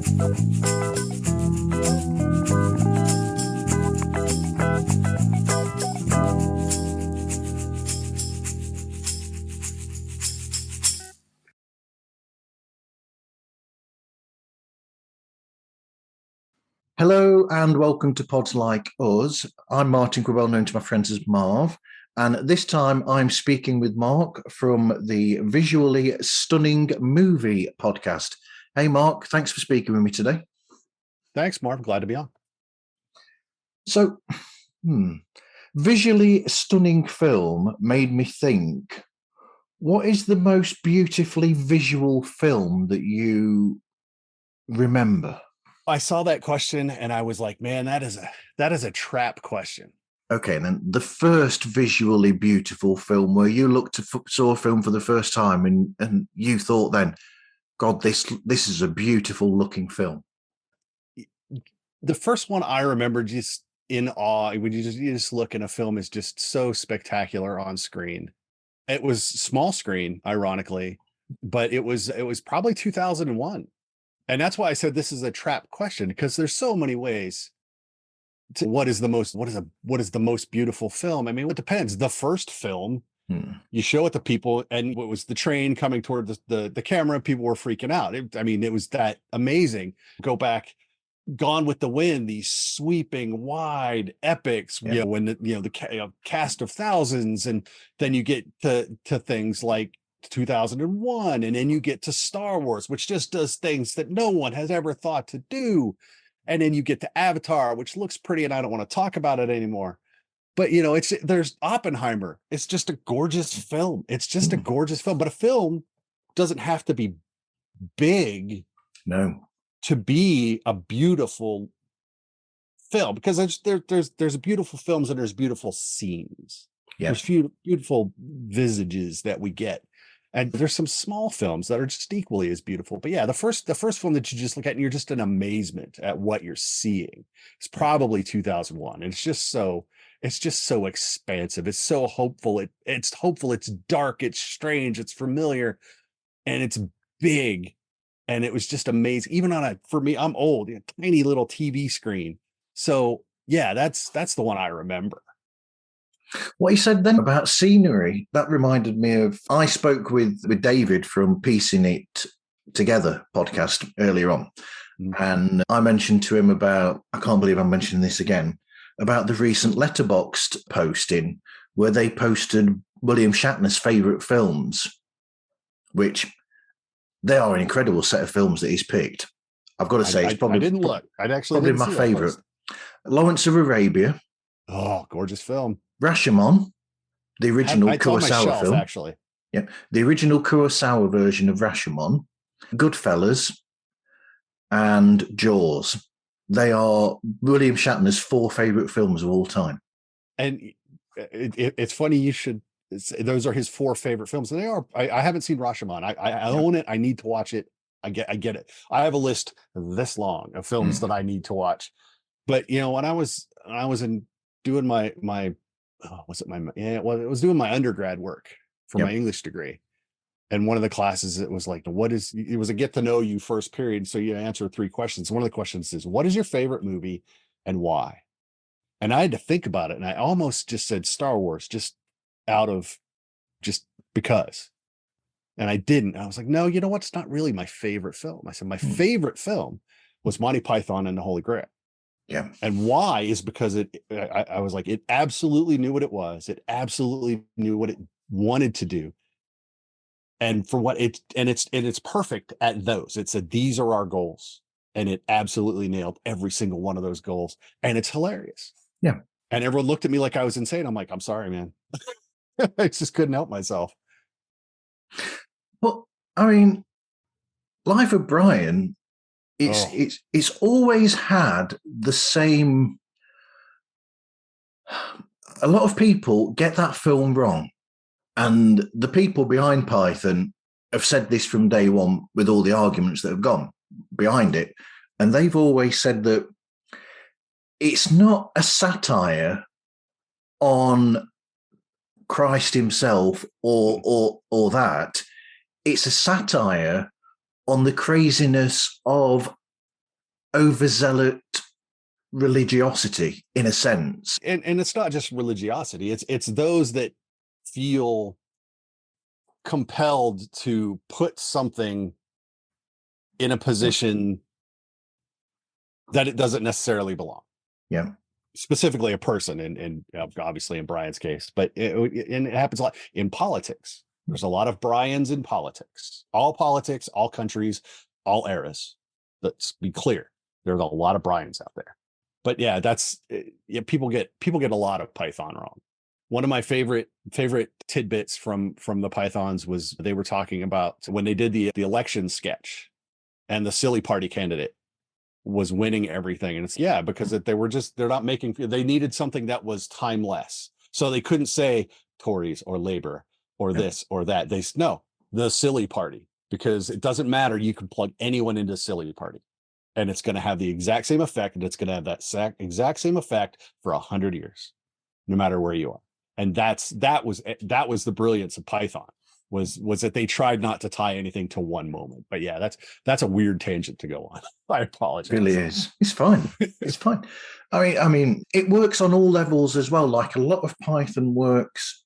Hello and welcome to Pods Like Us. I'm Martin Quibell, known to my friends as Marv, and this time I'm speaking with Mark from the Visually Stunning Movie podcast. Hey Mark, thanks for speaking with me today. Thanks, Marv. Glad to be on. So, visually stunning film made me think, what is the most beautifully visual film that you remember? I saw that question and I was like, man, that is a trap question. Okay, and then the first visually beautiful film where you saw a film for the first time and you thought then, God, this is a beautiful looking film. The first one I remember just in awe when you just look and a film is just so spectacular on screen. It was small screen, ironically, but it was probably 2001. And that's why I said this is a trap question, because there's so many ways to what is the most beautiful film. I mean, it depends. The first film, you show it to people, and what was the train coming toward the camera, people were freaking out. It was that amazing. Go back, Gone with the Wind, these sweeping, wide epics, when the cast of thousands, and then you get to things like 2001, and then you get to Star Wars, which just does things that no one has ever thought to do, and then you get to Avatar, which looks pretty, and I don't want to talk about it anymore. But there's Oppenheimer. It's just a gorgeous film. It's just a gorgeous film. But a film doesn't have to be big, no, to be a beautiful film, because there's beautiful films and there's beautiful scenes. There's beautiful visages that we get. And there's some small films that are just equally as beautiful. But yeah, the first film that you just look at and you're just in amazement at what you're seeing is probably 2001. And it's just so expansive. It's so hopeful. It's hopeful. It's dark. It's strange. It's familiar, and it's big. And it was just amazing. Even for me, I'm old, tiny little TV screen. So yeah, that's the one I remember. What you said then about scenery, that reminded me of, I spoke with David from Piecing It Together podcast earlier on. And I mentioned to him about, I can't believe I'm mentioning this again, about the recent Letterboxd posting where they posted William Shatner's favourite films, which they are an incredible set of films that he's picked. I've got to say, it's probably, I didn't look. I'd actually probably my favourite. Lawrence of Arabia. Oh, gorgeous film. Rashomon, the original Kurosawa film. Actually. Yeah, the original Kurosawa version of Rashomon, Goodfellas, and Jaws. They are William Shatner's 4 favourite films of all time. And it's funny those are his 4 favorite films, and they are. I haven't seen Rashomon. I own it. I need to watch it. I get it. I have a list this long of films that I need to watch. But when I was doing my it was doing my undergrad work for my English degree, and one of the classes, it was like, it was a get to know you first period. So you answer 3 questions. One of the questions is, what is your favorite movie and why? And I had to think about it, and I almost just said Star Wars, just because. And I didn't. I was like, no, you know what? It's not really my favorite film. I said, my favorite film was Monty Python and the Holy Grail. Yeah. And why is because I was like, it absolutely knew what it was. It absolutely knew what it wanted to do. And for what it's perfect at those. It said, these are our goals. And it absolutely nailed every single one of those goals. And it's hilarious. Yeah. And everyone looked at me like I was insane. I'm like, I'm sorry, man. I just couldn't help myself. Well, I mean, Life of Brian, it's always had the same. A lot of people get that film wrong, and the people behind Python have said this from day one with all the arguments that have gone behind it, and they've always said that it's not a satire on Christ himself or that. It's a satire on the craziness of overzealot religiosity in a sense. And it's not just religiosity, it's those that feel compelled to put something in a position that it doesn't necessarily belong. Yeah. Specifically a person, and obviously in Brian's case, but and it happens a lot in politics. There's a lot of Brians in politics, all countries, all eras. Let's be clear. There's a lot of Brians out there. But yeah, people get a lot of Python wrong. One of my favorite tidbits from the Pythons was they were talking about when they did the election sketch and the silly party candidate was winning everything. And it's because they needed something that was timeless. So they couldn't say Tories or Labor or this or that. The silly party, because it doesn't matter. You can plug anyone into silly party and it's going to have the exact same effect. And it's going to have that exact same effect for 100 years, no matter where you are. And that was the brilliance of Python was that they tried not to tie anything to one moment. But yeah, that's a weird tangent to go on. I apologize. It really is. It's fine. It's fine. I mean, it works on all levels as well. Like a lot of Python works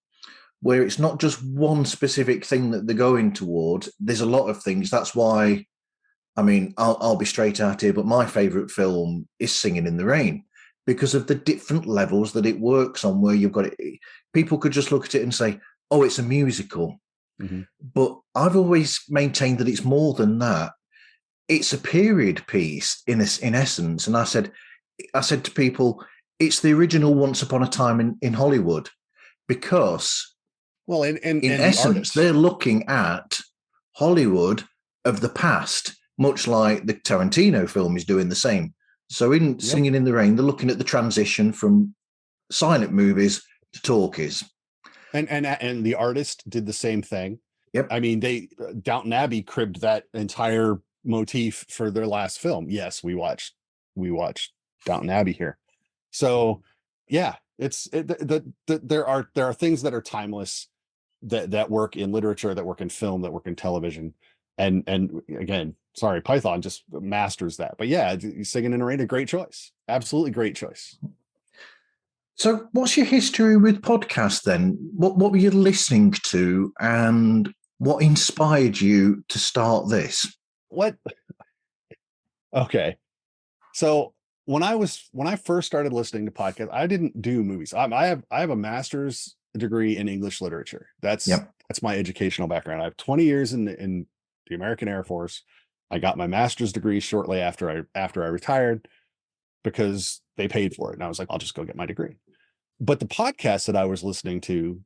where it's not just one specific thing that they're going toward. There's a lot of things. That's why, I mean, I'll be straight out here, but my favorite film is Singing in the Rain because of the different levels that it works on, where you've got it. People could just look at it and say, oh, it's a musical. Mm-hmm. But I've always maintained that it's more than that. It's a period piece in essence. And I said to people, it's the original Once Upon a Time in Hollywood, because in essence, they're looking at Hollywood of the past, much like the Tarantino film is doing the same. So in Singing in the Rain, they're looking at the transition from silent movies to talkies. And the artist did the same thing. Yep. I mean, Downton Abbey cribbed that entire motif for their last film. Yes, we watched Downton Abbey here. So yeah, there are things that are timeless that work in literature, that work in film, that work in television. And again, sorry, Python just masters that. But yeah, Singing in the Rain, a great choice. Absolutely great choice. So what's your history with podcasts then? What were you listening to and what inspired you to start this? Okay. So when I first started listening to podcasts, I didn't do movies. I have a master's degree in English literature. That's my educational background. I have 20 years in the American Air Force. I got my master's degree shortly after I retired because they paid for it. And I was like, I'll just go get my degree. But the podcasts that I was listening to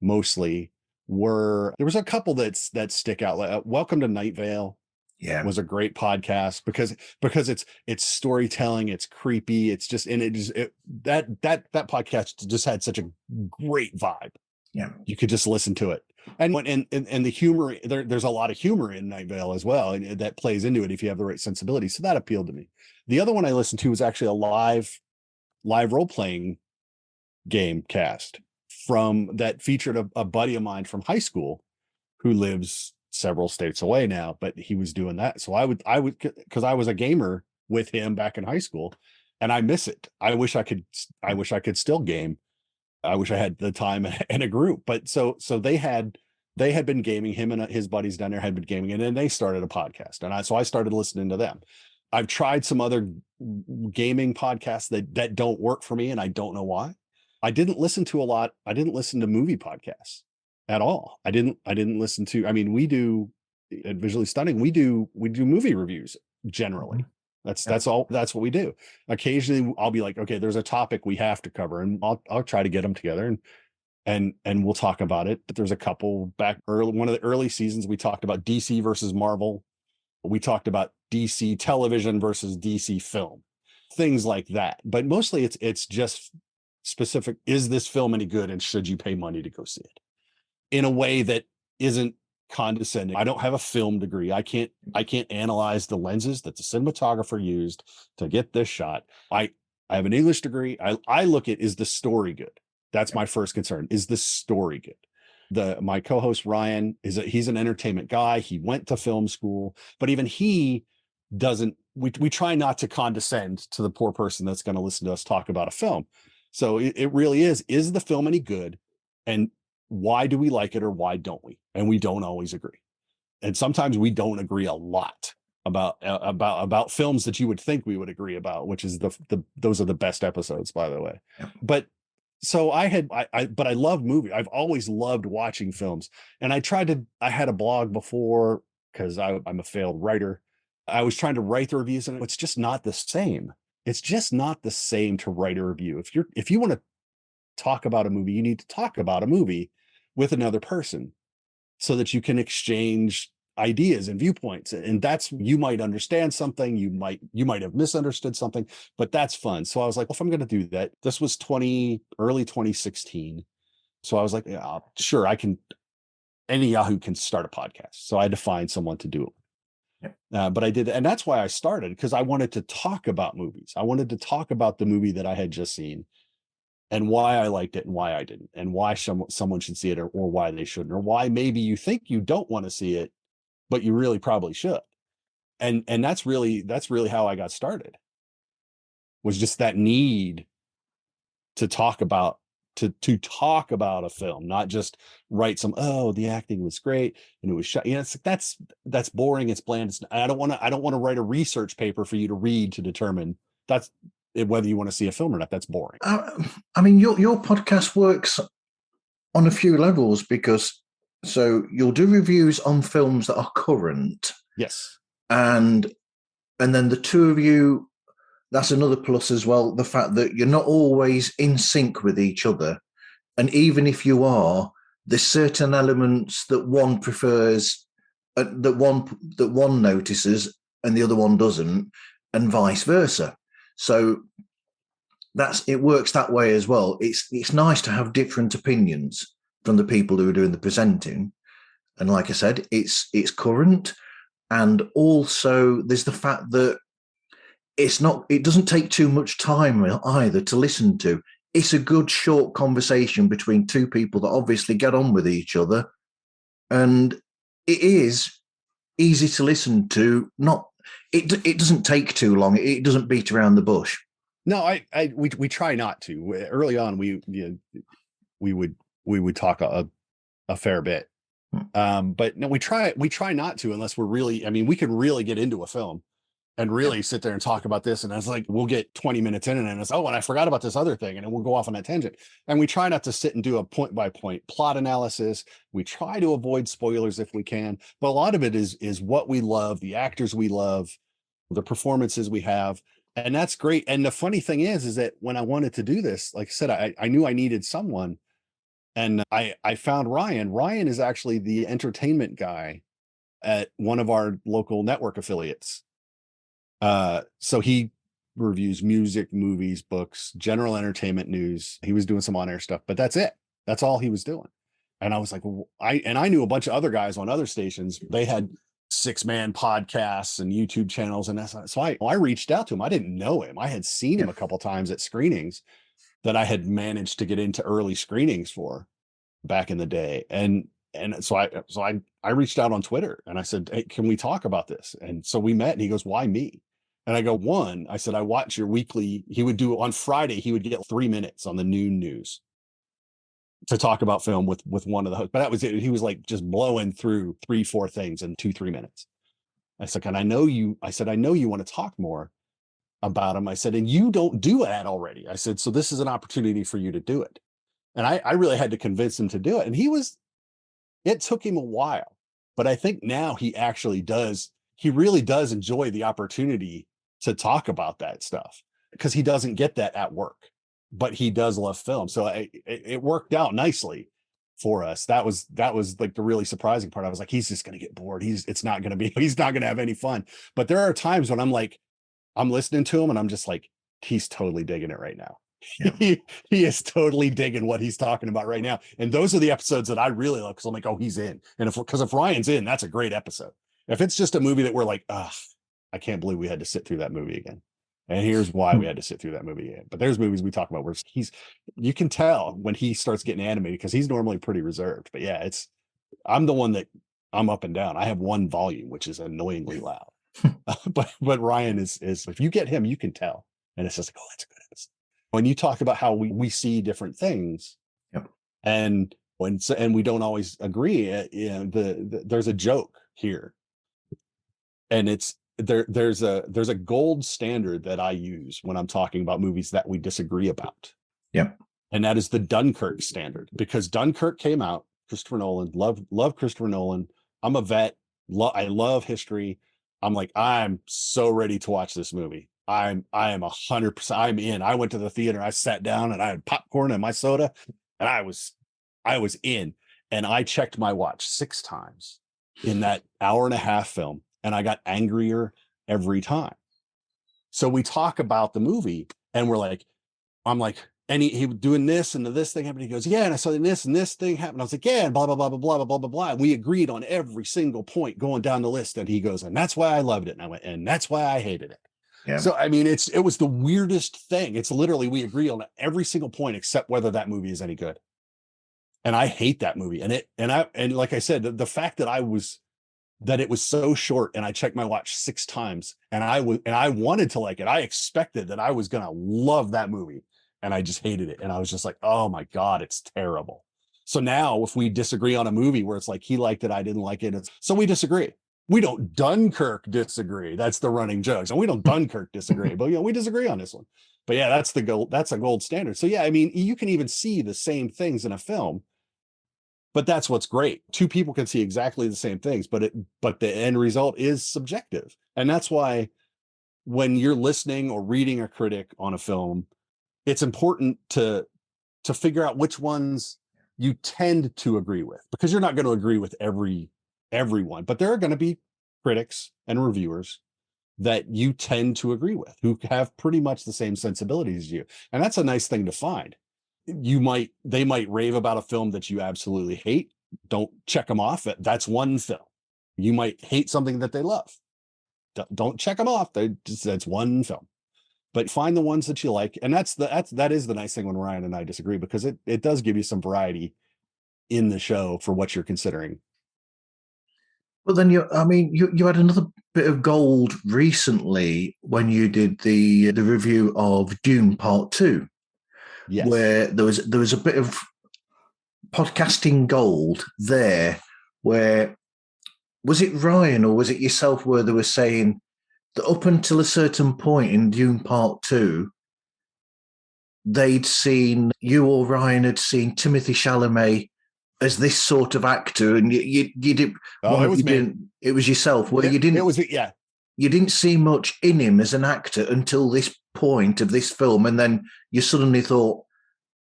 mostly there was a couple that stick out. Like Welcome to Night Vale was a great podcast because it's storytelling, it's creepy, it's just, and that podcast just had such a great vibe. Yeah. You could just listen to it. And the humor, there's a lot of humor in Night Vale as well, and that plays into it if you have the right sensibility. So that appealed to me. The other one I listened to was actually a live role-playing game cast that featured a buddy of mine from high school who lives several states away now, but he was doing that. So I would because I was a gamer with him back in high school, and I miss it. I wish I could still game. I wish I had the time and a group. But so they had been gaming. Him and his buddies down there had been gaming, and then they started a podcast, and I started listening to them. I've tried some other gaming podcasts that don't work for me, and I don't know why. I didn't listen to movie podcasts at all. I didn't listen to, I mean, we do at Visually Stunning, we do movie reviews generally. That's what we do. Occasionally I'll be like, okay, there's a topic we have to cover, and I'll try to get them together and we'll talk about it. But there's a couple back early, one of the early seasons, we talked about DC versus Marvel. We talked about DC television versus DC film, things like that. But mostly it's just specific. Is this film any good, and should you pay money to go see it? In a way that isn't condescending. I don't have a film degree. I can't analyze the lenses that the cinematographer used to get this shot. I have an English degree. I look at, is the story good? That's my first concern. Is the story good? My co-host Ryan he's an entertainment guy. He went to film school, but even he doesn't we try not to condescend to the poor person that's going to listen to us talk about a film. So it really is the film any good? And why do we like it or why don't we? And we don't always agree. And sometimes we don't agree a lot about films that you would think we would agree about, which is those are the best episodes, by the way. Yeah. But so but I love movie. I've always loved watching films. And I had a blog before because I'm a failed writer. I was trying to write the reviews, and it's just not the same. It's just not the same to write a review. If you want to talk about a movie, you need to talk about a movie with another person so that you can exchange ideas and viewpoints. And that's, you might understand something, you might have misunderstood something, but that's fun. So I was like, well, if I'm going to do that, this was early 2016. So I was like, yeah, sure, any Yahoo can start a podcast. So I had to find someone to do it. But I did, and that's why I started, because I wanted to talk about movies. I wanted to talk about the movie that I had just seen and why I liked it and why I didn't, and why someone should see it, or why they shouldn't, or why maybe you think you don't want to see it, but you really probably should. And that's really how I got started, was just that need to talk about talk about a film, not just write oh, the acting was great and it was shot. It's that's boring. It's bland. I don't want to write a research paper for you to read to determine whether you want to see a film or not. That's boring. I mean, your podcast works on a few levels, because so you'll do reviews on films that are current. Yes. And then the two of you, that's another plus as well, the fact that you're not always in sync with each other. And even if you are, there's certain elements that one prefers, that one notices and the other one doesn't, and vice versa. So it works that way as well. It's nice to have different opinions from the people who are doing the presenting. And like I said, it's current. And also there's the fact that it doesn't take too much time either to listen to. It's a good short conversation between two people that obviously get on with each other. And it is easy to listen to. It doesn't take too long. It doesn't beat around the bush. No, we try not to. Early on, we would talk a fair bit. But no, we try not to, unless we're really, I mean, we can really get into a film and really sit there and talk about this. And it's like, we'll get 20 minutes in and it's, oh, and I forgot about this other thing. And then we'll go off on that tangent. And we try not to sit and do a point by point plot analysis. We try to avoid spoilers if we can, but a lot of it is what we love, the actors we love, the performances we have. And that's great. And the funny thing is that when I wanted to do this, like I said, I knew I needed someone. And I found Ryan. Ryan is actually the entertainment guy at one of our local network affiliates. So he reviews music, movies, books, general entertainment news. He was doing some on-air stuff, but that's it. That's all he was doing. And I was like, well, I knew a bunch of other guys on other stations. They had 6-man podcasts and YouTube channels. And so I reached out to him. I didn't know him. I had seen him a couple times at screenings that I had managed to get into early screenings for back in the day. And so I reached out on Twitter and I said, hey, can we talk about this? And so we met and he goes, why me? And I go, I said, I watch your weekly. He would do on Friday. He would get 3 minutes on the noon news to talk about film with one of the hosts. But that was it. He was like just blowing through 3-4 things in 2-3 minutes. I said, and I know you want to talk more about him. I said, and you don't do that already. I said, so this is an opportunity for you to do it. And I really had to convince him to do it. And it took him a while, but I think now he really does enjoy the opportunity to talk about that stuff, because he doesn't get that at work, but he does love film. So it worked out nicely for us. That was like the really surprising part. I was like, he's just going to get bored. He's not going to have any fun. But there are times when I'm listening to him and I'm just like, he's totally digging it right now. Yeah. He is totally digging what he's talking about right now. And those are the episodes that I really love, because I'm like, oh, he's in. And if Ryan's in, that's a great episode. If it's just a movie that we're like, I can't believe we had to sit through that movie again. And here's why we had to sit through that movie again. But there's movies we talk about where you can tell when he starts getting animated, because he's normally pretty reserved. But yeah, I'm the one that I'm up and down. I have one volume, which is annoyingly loud. But Ryan is if you get him, you can tell. And it's just like, oh, that's a good episode. When you talk about how we see different things, Yep. and we don't always agree, there's a joke here, and there's a gold standard that I use when I'm talking about movies that we disagree about. Yep. And that is the Dunkirk standard, because Dunkirk came out. Christopher Nolan, love Christopher Nolan. I'm a vet. I love history. I'm like, I'm so ready to watch this movie. I am 100%. I'm in. I went to the theater. I sat down and I had popcorn and my soda, and I was in. And I checked my watch 6 times in that hour and a half film, and I got angrier every time. So we talk about the movie, and I'm like, and he was doing this and this thing happened. He goes, yeah, and I saw this and this thing happen. I was like, yeah, and blah, blah, blah, blah, blah, blah, blah, blah. And we agreed on every single point going down the list. And he goes, and that's why I loved it. And I went, and that's why I hated it. Yeah. So, I mean, it was the weirdest thing. It's literally, we agree on every single point except whether that movie is any good. And I hate that movie. And like I said, the fact that it was so short, and I checked my watch 6 times, and I wanted to like it. I expected that I was going to love that movie, and I just hated it. And I was just like, oh my God, it's terrible. So now if we disagree on a movie where it's like, he liked it, I didn't like it, so we disagree. We don't Dunkirk disagree. That's the running jokes. And we don't Dunkirk disagree, but we disagree on this one. But yeah, that's a gold standard. So yeah, I mean, you can even see the same things in a film, but that's what's great. 2 people can see exactly the same things, but the end result is subjective. And that's why when you're listening or reading a critic on a film, it's important to figure out which ones you tend to agree with, because you're not going to agree with everyone, but there are going to be critics and reviewers that you tend to agree with, who have pretty much the same sensibilities as you. And that's a nice thing to find. They might rave about a film that you absolutely hate. Don't check them off. That's one film. You might hate something that they love. Don't check them off. That's one film. But find the ones that you like. And that is the nice thing when Ryan and I disagree, because it does give you some variety in the show for what you're considering. But then you had another bit of gold recently when you did the review of Dune Part 2. Yes. Where there was a bit of podcasting gold there, where, was it Ryan or was it yourself, where they were saying that up until a certain point in Dune Part 2, you or Ryan had seen Timothée Chalamet as this sort of actor, and you did. Oh, it was me. It was yourself, where you didn't. It was, yeah. You didn't see much in him as an actor until this point of this film, and then you suddenly thought,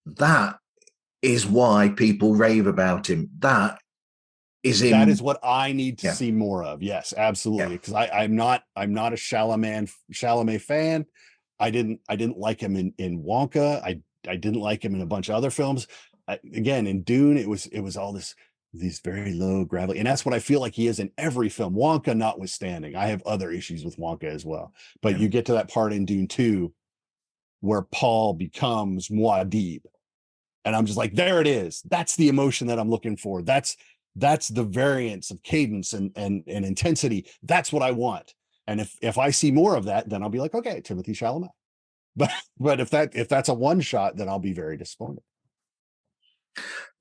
that is why people rave about him. That is him. That is what I need to see more of. Yes, absolutely. Because I'm not a Chalamet fan. I didn't like him in Wonka. I didn't like him in a bunch of other films. Again, in Dune, it was all these very low gravelly, and that's what I feel like he is in every film, Wonka notwithstanding. I have other issues with Wonka as well, but you get to that part in Dune 2 where Paul becomes Muad'Dib, and I'm just like, there it is. That's the emotion that I'm looking for. That's the variance of cadence and intensity. That's what I want. And if I see more of that, then I'll be like, okay, Timothée Chalamet. But if that's a one shot, then I'll be very disappointed.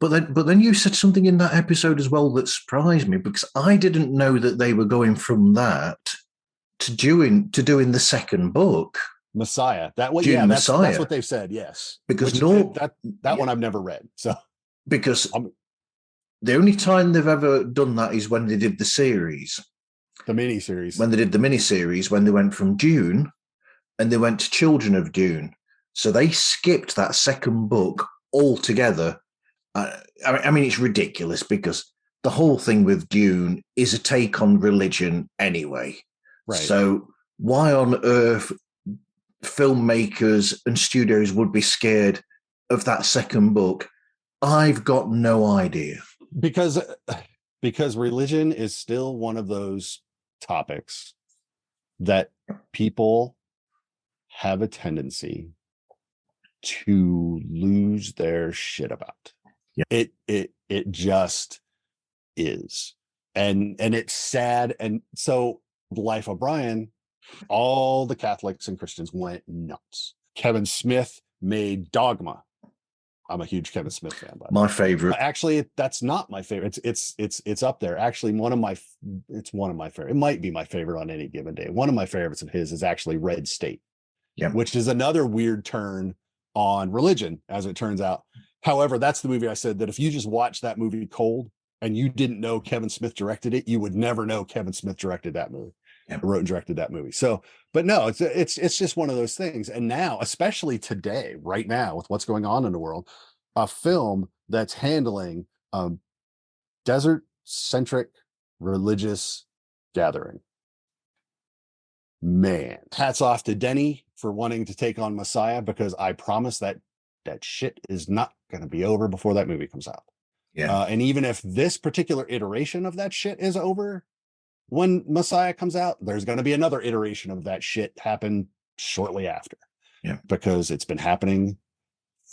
But then you said something in that episode as well that surprised me, because I didn't know that they were going from that to doing the second book, Messiah. That's what they've said. Yes, because that one I've never read. So because the only time they've ever done that is when they did the series, the miniseries. When they did the miniseries, when they went from Dune and they went to Children of Dune, so they skipped that second book altogether. I mean, it's ridiculous, because the whole thing with Dune is a take on religion anyway. Right. So why on earth filmmakers and studios would be scared of that second book, I've got no idea. Because religion is still one of those topics that people have a tendency to lose their shit about. Yeah. It just is. And it's sad. And so The Life of Brian, all the Catholics and Christians went nuts. Kevin Smith made Dogma. I'm a huge Kevin Smith fan, by the way. My favorite. Actually, that's not my favorite. It's up there. Actually, it's one of my favorite. It might be my favorite on any given day. One of my favorites of his is actually Red State, which is another weird turn on religion, as it turns out. However, that's the movie I said that if you just watch that movie cold and you didn't know Kevin Smith directed it, you would never know Kevin Smith directed that movie. Wrote and directed that movie. So, but no, it's just one of those things. And now, especially today, right now, with what's going on in the world, a film that's handling desert-centric religious gathering. Man, hats off to Denny for wanting to take on Messiah, because I promise that shit is not going to be over before that movie comes out. And even if this particular iteration of that shit is over when Messiah comes out, there's going to be another iteration of that shit happen shortly after. Because it's been happening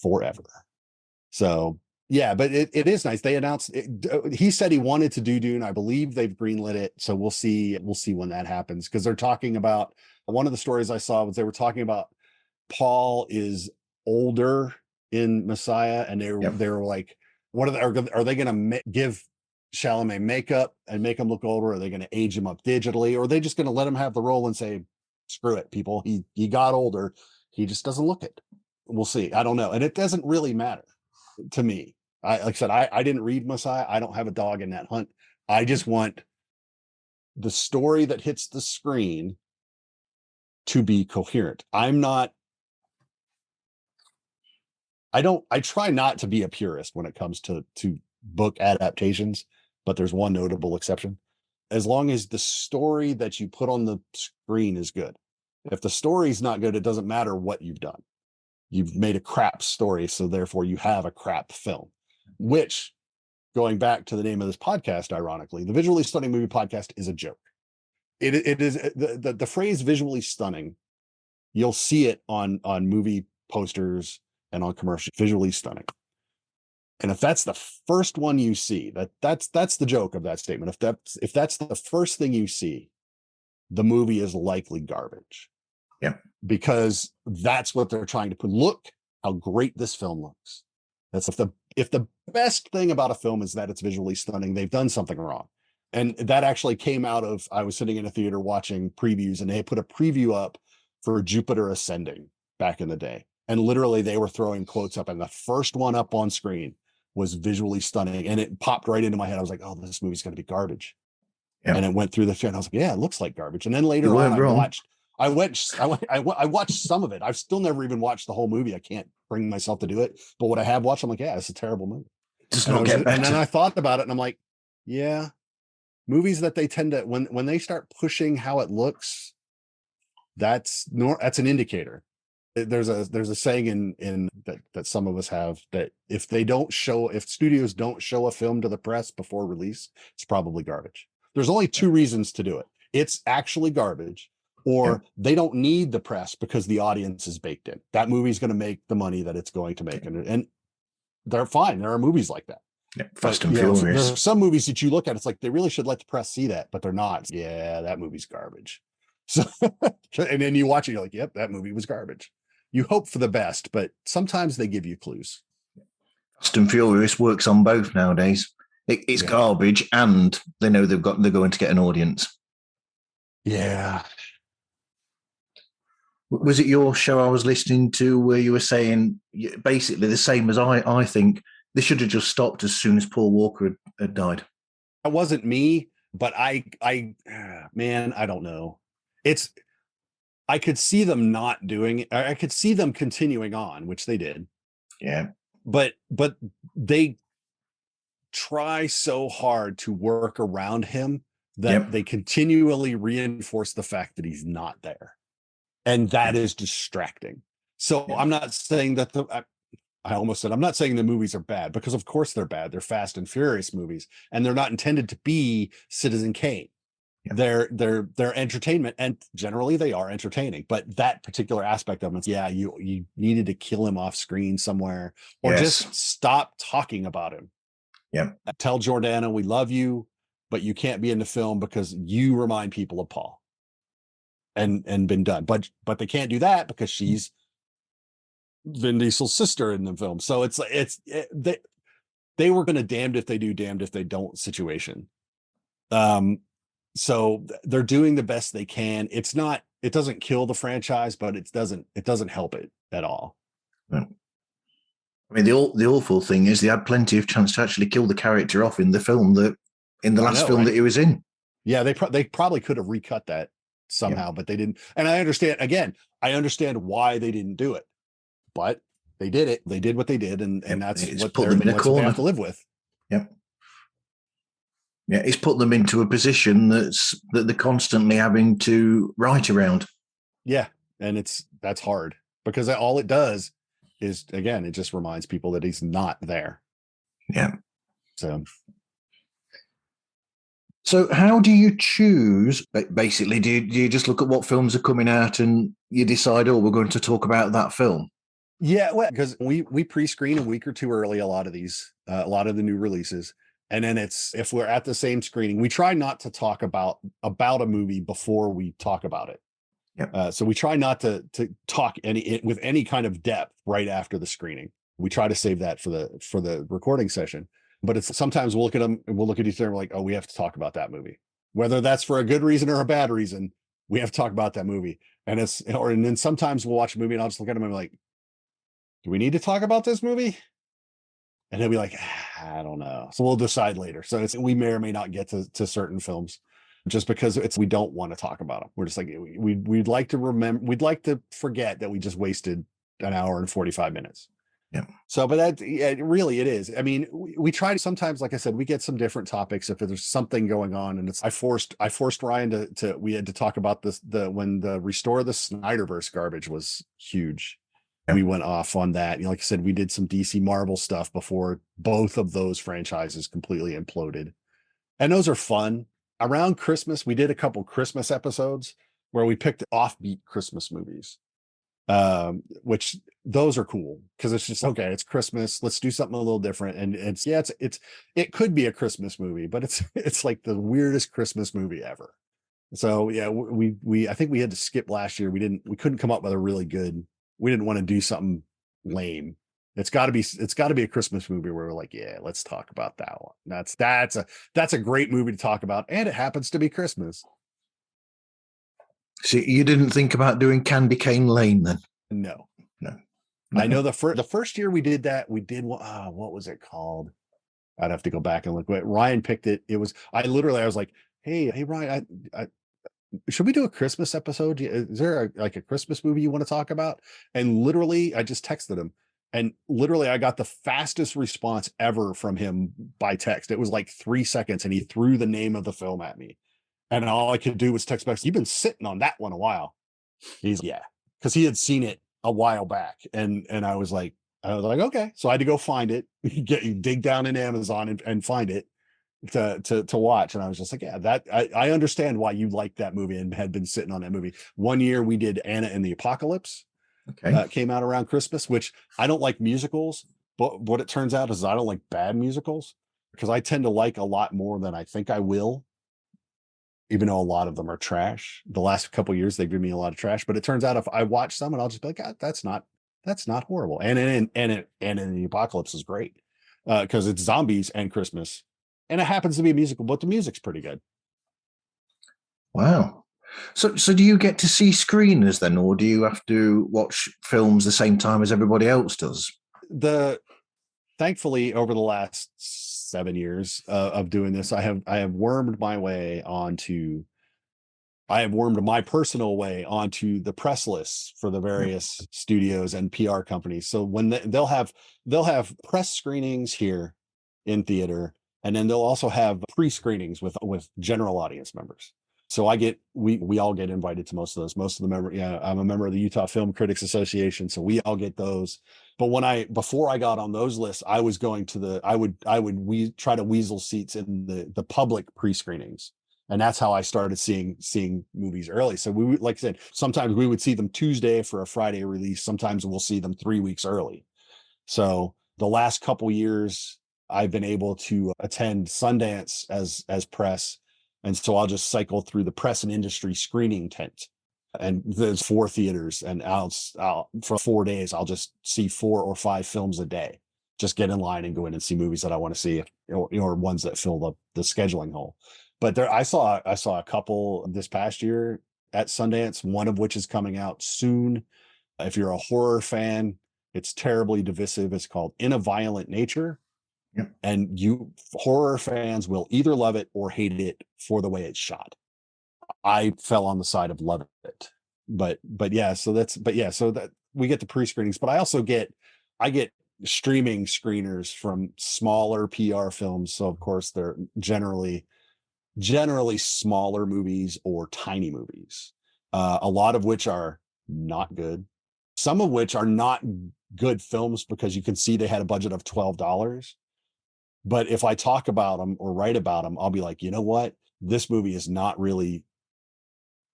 forever. So yeah, but it is nice. They announced it. He said he wanted to do Dune. I believe they've greenlit it. So we'll see when that happens, because they're talking about, one of the stories I saw was they were talking about Paul is older in Messiah, and they were like, what are they going to give Chalamet makeup and make him look older? Are they going to age him up digitally, or are they just going to let him have the role and say, screw it, people, he got older, he just doesn't look it? We'll see. I don't know, and it doesn't really matter to me. Like I said, I didn't read Messiah. I don't have a dog in that hunt. I just want the story that hits the screen to be coherent. I try not to be a purist when it comes to book adaptations, but there's one notable exception. As long as the story that you put on the screen is good. If the story's not good, it doesn't matter what you've done. You've made a crap story, so therefore you have a crap film. Which, going back to the name of this podcast, ironically, the Visually Stunning Movie Podcast is a joke. It is the phrase "visually stunning." You'll see it on movie posters and on commercials. Visually stunning. And if that's the first one you see, that's the joke of that statement. If that's the first thing you see, the movie is likely garbage. Because that's what they're trying to put. Look how great this film looks. That's if the best thing about a film is that it's visually stunning, they've done something wrong. And that actually came out of, I was sitting in a theater watching previews, and they put a preview up for Jupiter Ascending back in the day. And literally they were throwing quotes up, and the first one up on screen was visually stunning. And it popped right into my head. I was like, oh, this movie's going to be garbage. And it went through the film, and I was like, yeah, it looks like garbage. And then later on, I watched some of it. I've still never even watched the whole movie. I can't bring myself to do it. But what I have watched, I'm like, yeah, it's a terrible movie. And then I thought about it, and I'm like, yeah, movies that they tend to, when they start pushing how it looks, that's an indicator. There's a saying in that some of us have, that if studios don't show a film to the press before release, it's probably garbage. There's only two reasons to do it. It's actually garbage, or they don't need the press because the audience is baked in. That movie's going to make the money that it's going to make. And they're fine. There are movies like that. Fast and Furious. There are some movies that you look at, it's like they really should let the press see that, but they're not. Yeah, that movie's garbage. So, and then you watch it, you're like, yep, that movie was garbage. You hope for the best, but sometimes they give you clues. Fast and Furious works on both nowadays. It's garbage, and they know they're going to get an audience. Yeah. Was it your show I was listening to where you were saying basically the same as I think they should have just stopped as soon as Paul Walker had died? That wasn't me, but I don't know. I could see them not doing it. I could see them continuing on, which they did. Yeah. But they try so hard to work around him that they continually reinforce the fact that he's not there. And that is distracting. So I'm not saying that I'm not saying the movies are bad, because of course they're bad. They're Fast and Furious movies, and they're not intended to be Citizen Kane. They're entertainment, and generally they are entertaining, but that particular aspect of them, you needed to kill him off screen somewhere, or just stop talking about him. Tell Jordana we love you, but you can't be in the film because you remind people of Paul. and been done. But they can't do that because she's Vin Diesel's sister in the film. So they were going to damned if they do, damned if they don't situation. So they're doing the best they can. It doesn't kill the franchise, but it doesn't help it at all. I mean, the awful thing is they had plenty of chance to actually kill the character off in the film that film that he was in. Yeah, they probably could have recut that somehow, but they didn't. And I understand why they didn't do it, but they did it. They did what they did, and that's what they have to live with. Yep. Yeah, it's put them into a position that they're constantly having to write around. Yeah, and that's hard because all it does is, again, it just reminds people that he's not there. Yeah. So how do you choose? Basically, do you just look at what films are coming out and you decide, oh, we're going to talk about that film? Yeah, well, because we pre-screen a week or two early a lot of the new releases. And then if we're at the same screening, we try not to talk about a movie before we talk about it. Yep. So we try not to talk with any kind of depth right after the screening. We try to save that for the recording session. But it's sometimes we'll look at them and we'll look at each other and we're like, oh, we have to talk about that movie, whether that's for a good reason or a bad reason. We have to talk about that movie. And then sometimes we'll watch a movie and I'll just look at them and be like, do we need to talk about this movie? And he'll be like, I don't know. So we'll decide later. So we may or may not get to certain films just because we don't want to talk about them. We're just like, we'd like to forget that we just wasted an hour and 45 minutes. Yeah. So, but really it is. I mean, we try to sometimes, like I said, we get some different topics if there's something going on, and I forced Ryan we had to talk about when the Restore the Snyderverse garbage was huge. We went off on that. Like I said, we did some DC Marvel stuff before both of those franchises completely imploded. And those are fun. Around Christmas, we did a couple Christmas episodes where we picked offbeat Christmas movies, which those are cool because it's just, okay, it's Christmas. Let's do something a little different. And it could be a Christmas movie, but it's like the weirdest Christmas movie ever. So yeah, I think we had to skip last year. We couldn't come up with a really good. We didn't want to do something lame. It's got to be a Christmas movie where we're like, yeah, let's talk about that one. That's a great movie to talk about, and it happens to be Christmas. See, you didn't think about doing Candy Cane Lane then? No. I know the first year we did that, we did what was it called? I'd have to go back and look. But Ryan picked it. I was like, hey Ryan, should we do a Christmas episode? Is there a Christmas movie you want to talk about? And literally, I just texted him, and literally, I got the fastest response ever from him by text. It was like 3 seconds, and he threw the name of the film at me, and all I could do was text back, "You've been sitting on that one a while." He's yeah, because he had seen it a while back, and I was like, okay. So I had to go find it, dig down in Amazon and find it to watch, and I was just like, yeah, that I understand why you liked that movie and had been sitting on that movie. One year we did Anna and the Apocalypse. Came out around Christmas, which I don't like musicals, but what it turns out is I don't like bad musicals because I tend to like a lot more than I think I will, even though a lot of them are trash. The last couple of years they've given me a lot of trash, but it turns out if I watch some and I'll just be like, God, that's not horrible. And in the Apocalypse is great because it's zombies and Christmas. And it happens to be a musical, but the music's pretty good. Wow. So do you get to see screeners then, or do you have to watch films the same time as everybody else does? Thankfully, over the last 7 years of doing this, I have wormed my personal way onto the press lists for the various studios and PR companies. So when they'll have press screenings here in theater, and then they'll also have pre-screenings with general audience members. So we all get invited to most of those. Most of the members, I'm a member of the Utah Film Critics Association, so we all get those. But before I got on those lists, I was going to we try to weasel seats in the public pre-screenings. And that's how I started seeing movies early. So we, like I said, sometimes we would see them Tuesday for a Friday release. Sometimes we'll see them 3 weeks early. So the last couple years, I've been able to attend Sundance as press. And so I'll just cycle through the press and industry screening tent. and there's 4 theaters, and I'll for 4 days I'll just see 4 or 5 films a day. Just get in line and go in and see movies that I want to see, or ones that fill the scheduling hole. But there, I saw a couple this past year at Sundance, one of which is coming out soon. If you're a horror fan, it's terribly divisive. It's called In a Violent Nature. Yep. And horror fans will either love it or hate it for the way it's shot. I fell on the side of love it. But yeah, so that we get the pre-screenings, but I get streaming screeners from smaller PR films. So of course they're generally smaller movies or tiny movies, a lot of which are not good, some of which are not good films because you can see they had a budget of $12. But if I talk about them or write about them, I'll be like, you know what, this movie is not really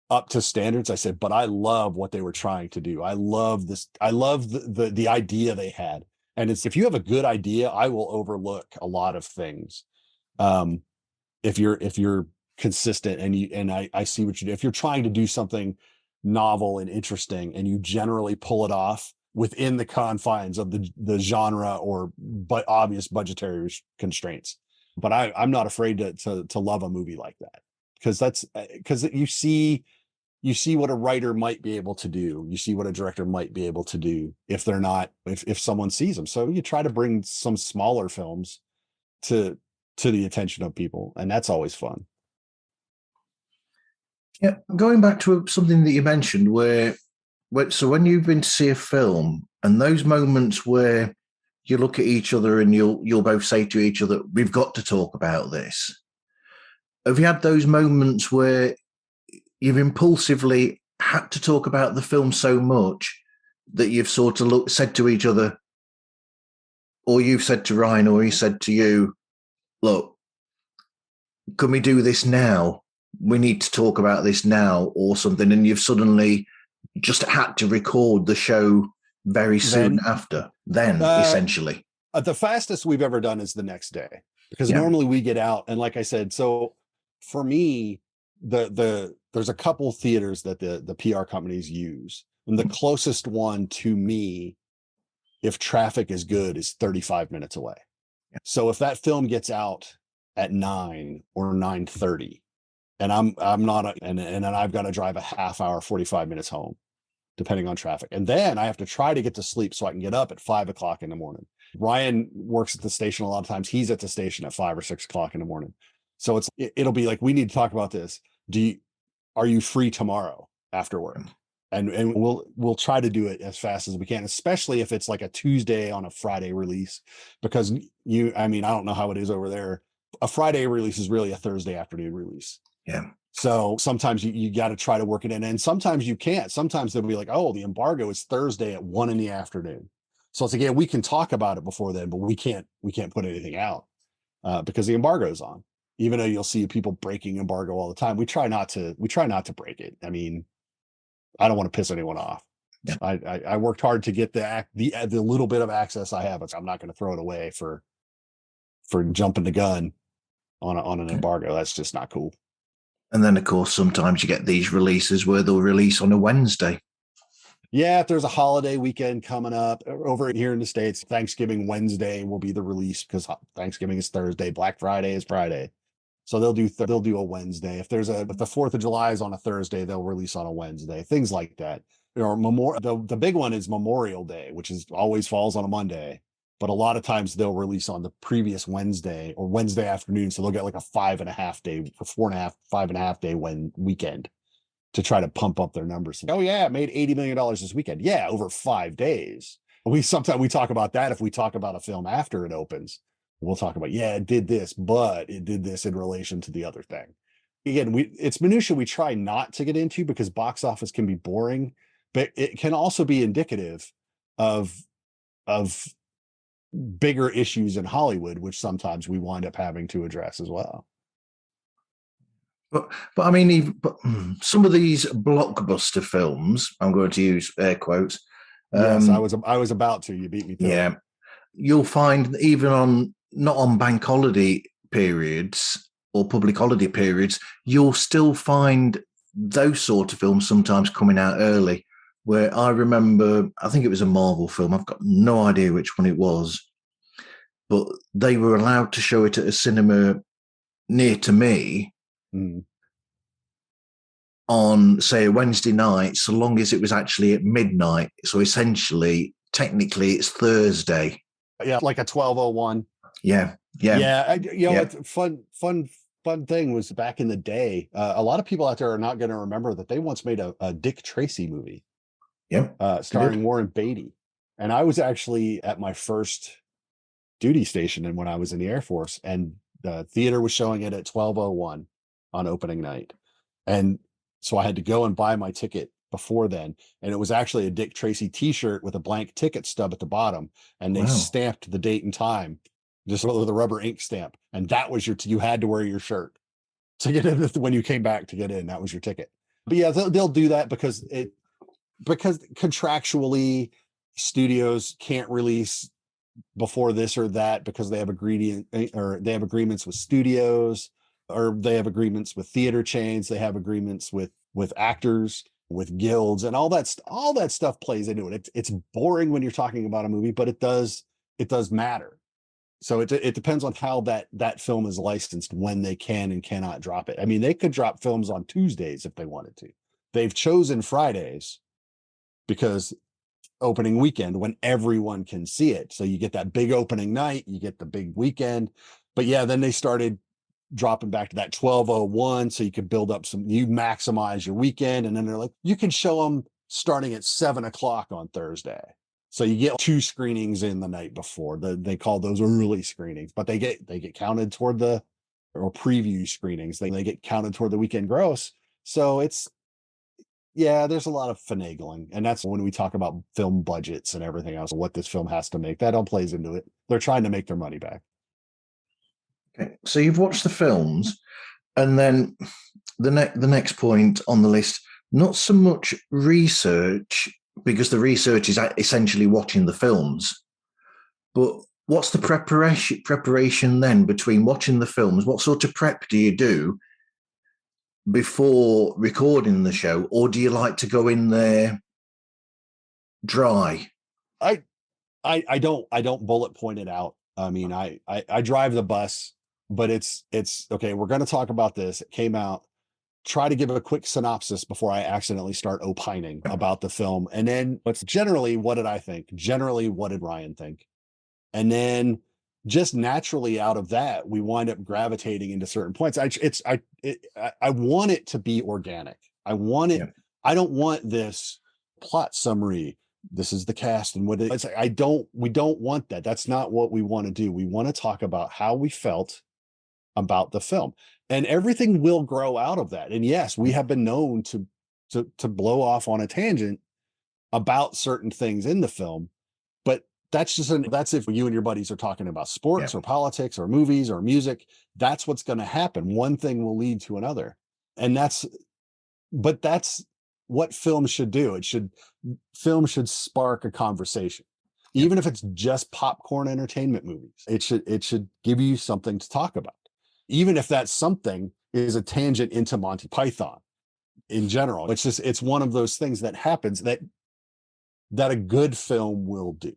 up to standards. I said, but I love what they were trying to do. I love this. I love the idea they had. And it's, if you have a good idea, I will overlook a lot of things. If you're consistent and I see what you do. If you're trying to do something novel and interesting and you generally pull it off within the confines of the genre or but obvious budgetary constraints. But I'm not afraid to love a movie like that, because you see what a writer might be able to do. You see what a director might be able to do if someone sees them. So you try to bring some smaller films to the attention of people, and that's always fun. Yeah, going back to something that you mentioned, so when you've been to see a film, and those moments where you look at each other and you'll both say to each other, "We've got to talk about this." Have you had those moments where you've impulsively had to talk about the film so much that you've sort of said to each other, or you've said to Ryan, or he said to you, "Look, can we do this now? We need to talk about this now," or something, and you've suddenly just had to record the show very soon after, essentially? The fastest we've ever done is the next day, because normally we get out, and like I said, so for me, there's a couple theaters that the PR companies use, and the closest one to me, if traffic is good, is 35 minutes away. So if that film gets out at 9 or 9:30, and I'm not, and then I've got to drive a half hour, 45 minutes home, depending on traffic, and then I have to try to get to sleep so I can get up at 5 o'clock in the morning. Ryan works at the station a lot of times. He's at the station at 5 or 6 o'clock in the morning. So it'll be like, we need to talk about this. Are you free tomorrow after work? And we'll try to do it as fast as we can, especially if it's like a Tuesday on a Friday release, because I don't know how it is over there. A Friday release is really a Thursday afternoon release. Yeah. So sometimes you got to try to work it in, and sometimes you can't. Sometimes they'll be like, "Oh, the embargo is Thursday at 1 p.m. So it's like, yeah, we can talk about it before then, but we can't put anything out because the embargo is on. Even though you'll see people breaking embargo all the time, we try not to break it. I mean, I don't want to piss anyone off. Yeah. I worked hard to get the little bit of access I have. I'm not going to throw it away for jumping the gun on an embargo. That's just not cool. And then, of course, sometimes you get these releases where they'll release on a Wednesday. Yeah, if there's a holiday weekend coming up over here in the States, Thanksgiving Wednesday will be the release, because Thanksgiving is Thursday, Black Friday is Friday. So they'll do a Wednesday. If the 4th of July is on a Thursday, they'll release on a Wednesday, things like that. Or the big one is Memorial Day, which always falls on a Monday. But a lot of times they'll release on the previous Wednesday or Wednesday afternoon. So they'll get like a 5.5 day or 5.5 day weekend to try to pump up their numbers. Oh yeah, it made $80 million this weekend. Yeah, over 5 days. Sometimes we talk about that if we talk about a film after it opens. We'll talk about, yeah, it did this, but it did this in relation to the other thing. Again, it's minutia we try not to get into, because box office can be boring, but it can also be indicative of bigger issues in Hollywood, which sometimes we wind up having to address as well. But I mean, some of these blockbuster films, I'm going to use air quotes. Yes, I was about to. You beat me to it. Yeah, you'll find even not on bank holiday periods or public holiday periods, you'll still find those sort of films sometimes coming out early, where I remember, I think it was a Marvel film. I've got no idea which one it was, but they were allowed to show it at a cinema near to me on, say, a Wednesday night, so long as it was actually at midnight. So essentially, technically, it's Thursday. Yeah, like a 12:01. Yeah. It's fun thing was back in the day. A lot of people out there are not going to remember that they once made a Dick Tracy movie. Yeah, starring Warren Beatty, and I was actually at my first duty station, and when I was in the Air Force, and the theater was showing it at 12:01 on opening night, and so I had to go and buy my ticket before then, and it was actually a Dick Tracy T-shirt with a blank ticket stub at the bottom, and they stamped the date and time just with a rubber ink stamp, and that was you had to wear your shirt to get in when you came back to get in. That was your ticket. But yeah, they'll do that because contractually studios can't release before this or that because they have agreements with studios, or they have agreements with theater chains, they have agreements with actors, with guilds, and all that stuff plays into it. It's boring when you're talking about a movie, but it does matter. So it depends on how that film is licensed, when they can and cannot drop it. I mean, they could drop films on Tuesdays if they wanted to. They've chosen Fridays because opening weekend, when everyone can see it. So you get that big opening night, you get the big weekend. But yeah, then they started dropping back to that 12:01 so you could build up you maximize your weekend. And then they're like, you can show them starting at 7:00 on Thursday. So you get 2 screenings in the night before. They call those early screenings, but they get counted toward or preview screenings. They get counted toward the weekend gross. So there's a lot of finagling. And that's when we talk about film budgets and everything else, what this film has to make. That all plays into it. They're trying to make their money back. Okay. So you've watched the films, and then the next point on the list, not so much research, because the research is essentially watching the films, but what's the preparation then between watching the films? What sort of prep do you do before recording the show, or do you like to go in there dry? I don't bullet point it out. I mean, I drive the bus, but it's okay. We're going to talk about this. It came out. Try to give a quick synopsis before I accidentally start opining about the film, and then what's generally, what did I think? Generally, what did Ryan think? And then just naturally out of that, we wind up gravitating into certain points. I want it to be organic. I want it. Yeah. I don't want this plot summary. This is the cast and what it's. We don't want that. That's not what we want to do. We want to talk about how we felt about the film, and everything will grow out of that. And yes, we have been known to blow off on a tangent about certain things in the film, but that's if you and your buddies are talking about sports or politics or movies or music. That's what's going to happen. One thing will lead to another, and that's what film should do. Film should spark a conversation, even if it's just popcorn entertainment movies. It should give you something to talk about, even if that something is a tangent into Monty Python in general. It's one of those things that happens that a good film will do,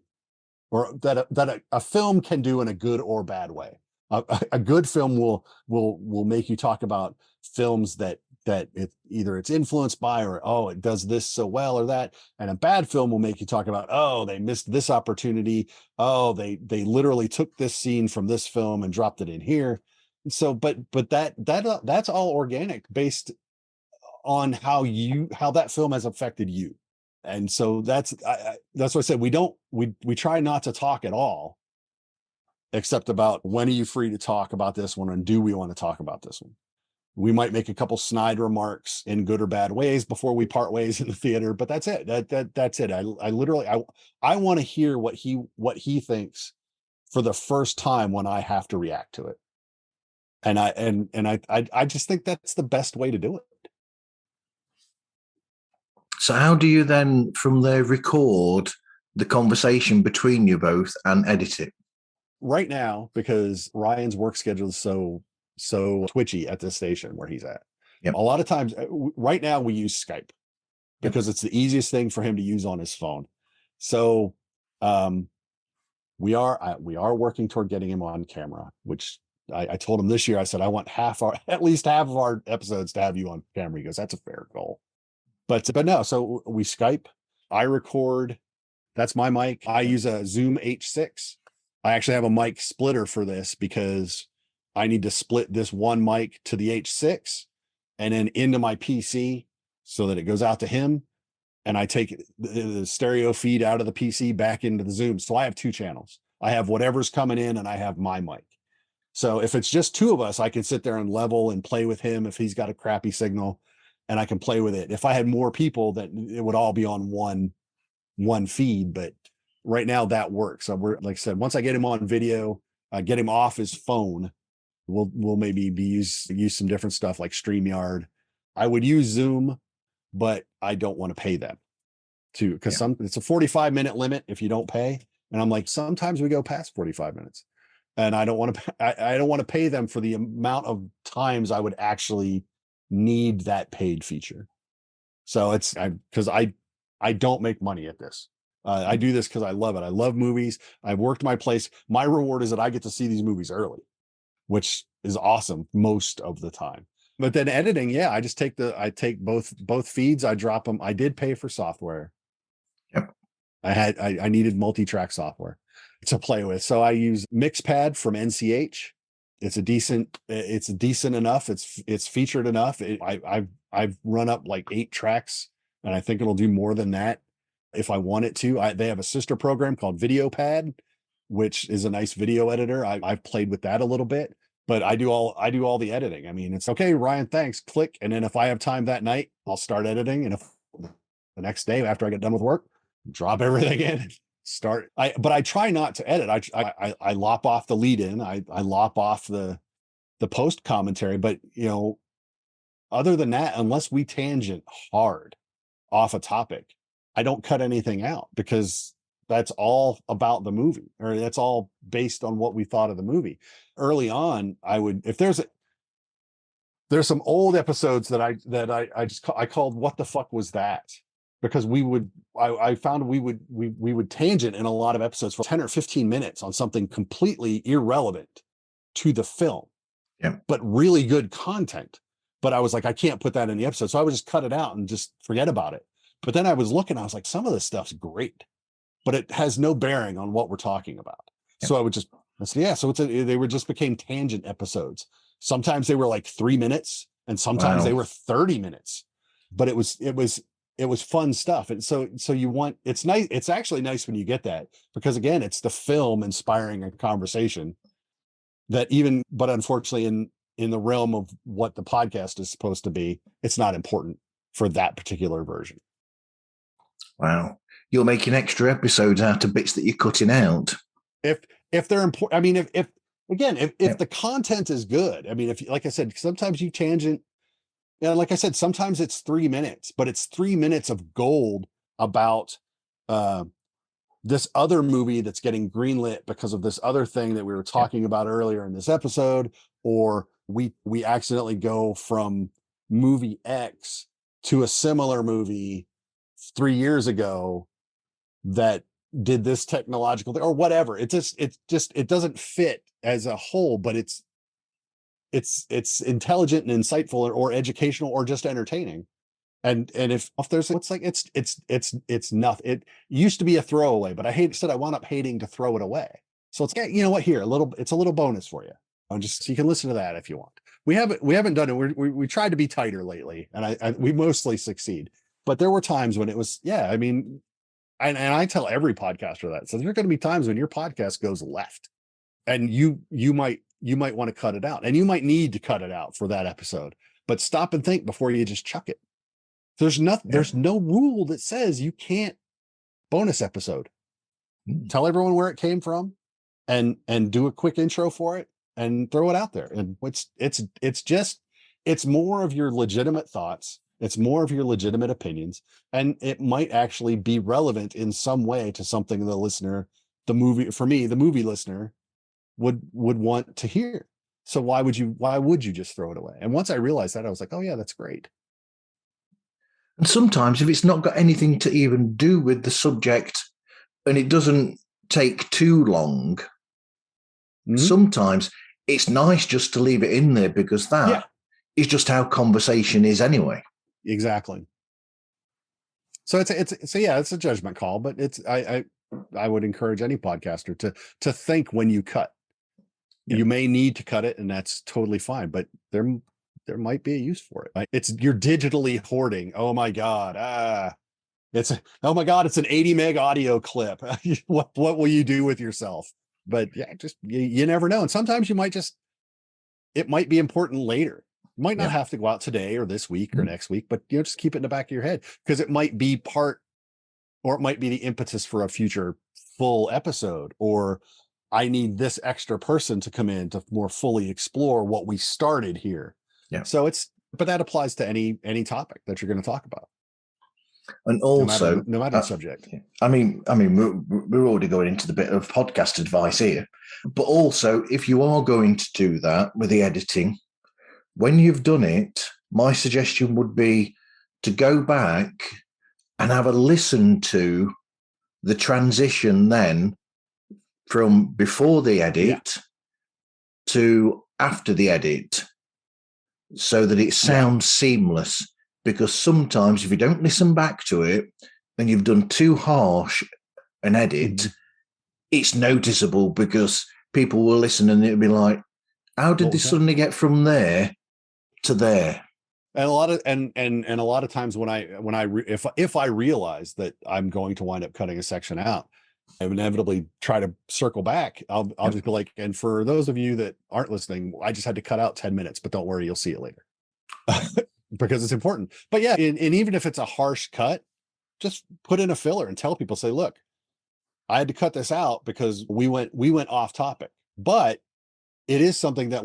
or that a film can do in a good or bad way. A good film will make you talk about films that it's influenced by, or it does this so well, or that. And a bad film will make you talk about, they missed this opportunity. They literally took this scene from this film and dropped it in here. So, but that's all organic, based on how that film has affected you. And so that's what I said. We try not to talk at all, except about when are you free to talk about this one, and do we want to talk about this one? We might make a couple snide remarks in good or bad ways before we part ways in the theater, but that's it. That's it. I literally want to hear what he thinks for the first time when I have to react to it. And I just think that's the best way to do it. So how do you then from there record the conversation between you both and edit it? Right now, because Ryan's work schedule is so twitchy at this station where he's at, Yep. A lot of times, right now we use Skype because it's the easiest thing for him to use on his phone. So we are working toward getting him on camera, which I told him this year. I said I want at least half of our episodes to have you on camera. He goes, that's a fair goal. But no, so we Skype. I record. That's my mic. I use a Zoom H6. I actually have a mic splitter for this because I need to split this one mic to the H6 and then into my PC so that it goes out to him. And I take the stereo feed out of the PC back into the Zoom. So I have two channels. I have whatever's coming in and I have my mic. So if it's just two of us, I can sit there and level and play with him if he's got a crappy signal, and I can play with it. If I had more people, that it would all be on one feed. But right now that works. So we're, like I said, once I get him on video, get him off his phone, we'll maybe use some different stuff like StreamYard. I would use Zoom, but I don't want to pay them because it's a 45-minute limit if you don't pay. And I'm like, sometimes we go past 45 minutes and I don't want to pay them for the amount of times I would actually need that paid feature. So it's because I don't make money at this. I do this because I love it. I love movies. I've worked my place. My reward is that I get to see these movies early, which is awesome most of the time. But then editing, I just take both feeds, I drop them. I did pay for software. Yep. I needed multi-track software to play with. So I use Mixpad from NCH. It's decent enough. It's featured enough. I've run up like 8 tracks, and I think it'll do more than that if I want it to. They have a sister program called VideoPad, which is a nice video editor. I've played with that a little bit. But I do all the editing. I mean, it's okay, Ryan, thanks, click. And then if I have time that night, I'll start editing. And if the next day after I get done with work, drop everything in, start. But I try not to edit. I lop off the lead in. I lop off the post commentary. But other than that, unless we tangent hard off a topic, I don't cut anything out because that's all about the movie, or that's all based on what we thought of the movie. Early on, I would, if there's some old episodes that I called "What the fuck was that?" because I found we would tangent in a lot of episodes for 10 or 15 minutes on something completely irrelevant to the film, but really good content. But I was like, I can't put that in the episode, so I would just cut it out and just forget about it. But then I was looking, I was like, some of this stuff's great, but it has no bearing on what we're talking about. So I said, so they just became tangent episodes. Sometimes they were like 3 minutes and sometimes they were 30 minutes, but it was fun stuff. And so it's nice. It's actually nice when you get that, because again, it's the film inspiring a conversation but unfortunately in the realm of what the podcast is supposed to be, it's not important for that particular version. Wow. You're making extra episodes out of bits that you're cutting out. If they're important, I mean, if the content is good, I mean, if, like I said, sometimes you tangent, like I said, sometimes it's 3 minutes, but it's 3 minutes of gold about this other movie that's getting greenlit because of this other thing that we were talking about earlier in this episode, or we accidentally go from movie X to a similar movie 3 years ago that did this technological thing or whatever. It doesn't fit as a whole, but it's intelligent and insightful or educational or just entertaining. And if there's, it's nothing. It used to be a throwaway, but I wound up hating to throw it away. So it's, you know what, it's a little bonus for you. So you can listen to that if you want. We haven't done it. We tried to be tighter lately, and we mostly succeed. But there were times when it was, I mean, and I tell every podcaster that. So there are going to be times when your podcast goes left, and you might want to cut it out, and you might need to cut it out for that episode. But stop and think before you just chuck it. There's no rule that says you can't bonus episode. Tell everyone where it came from, and do a quick intro for it, and throw it out there. And it's more of your legitimate thoughts. It's more of your legitimate opinions, and it might actually be relevant in some way to something the movie listener would want to hear. So why would you just throw it away? And once I realized that, I was like, oh yeah, that's great. And sometimes if it's not got anything to even do with the subject and it doesn't take too long, sometimes it's nice just to leave it in there, because that is just how conversation is anyway. Exactly. So it's a judgment call, but I would encourage any podcaster to think when you cut. Yeah. You may need to cut it, and that's totally fine, but there might be a use for it. Right? You're digitally hoarding. Oh my God. It's an 80 meg audio clip. What will you do with yourself? But yeah, just you never know. And sometimes it might be important later. You might not have to go out today or this week or next week, but just keep it in the back of your head, because it might be or it might be the impetus for a future full episode, or I need this extra person to come in to more fully explore what we started here. Yeah. So but that applies to any topic that you're going to talk about. And also, no matter the subject. I mean, we're already going into the bit of podcast advice here, but also if you are going to do that with the editing, when you've done it, my suggestion would be to go back and have a listen to the transition then from before the edit to after the edit, so that it sounds seamless. Because sometimes if you don't listen back to it and you've done too harsh an edit, it's noticeable, because people will listen and it'll be like, how did this suddenly get from there to there? And a lot of times if I realize that I'm going to wind up cutting a section out, I inevitably try to circle back. I'll just go like, and for those of you that aren't listening, I just had to cut out 10 minutes, but don't worry, you'll see it later. Because it's important. But yeah, and even if it's a harsh cut, just put in a filler and tell people, say, look, I had to cut this out because we went off topic, but it is something that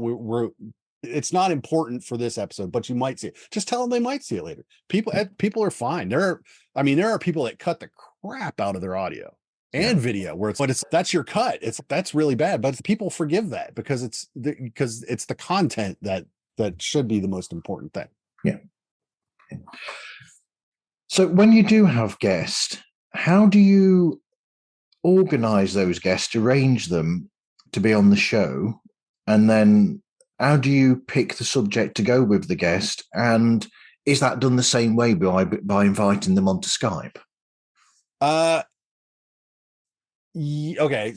it's not important for this episode, but you might see it. Just tell them they might see it later. People are fine. There are people that cut the crap out of their audio and video that's your cut. That's really bad, but people forgive that because it's the content that should be the most important thing. Yeah. So when you do have guests, how do you organize those guests, arrange them to be on the show? And then how do you pick the subject to go with the guest? And is that done the same way by inviting them onto Skype? Okay.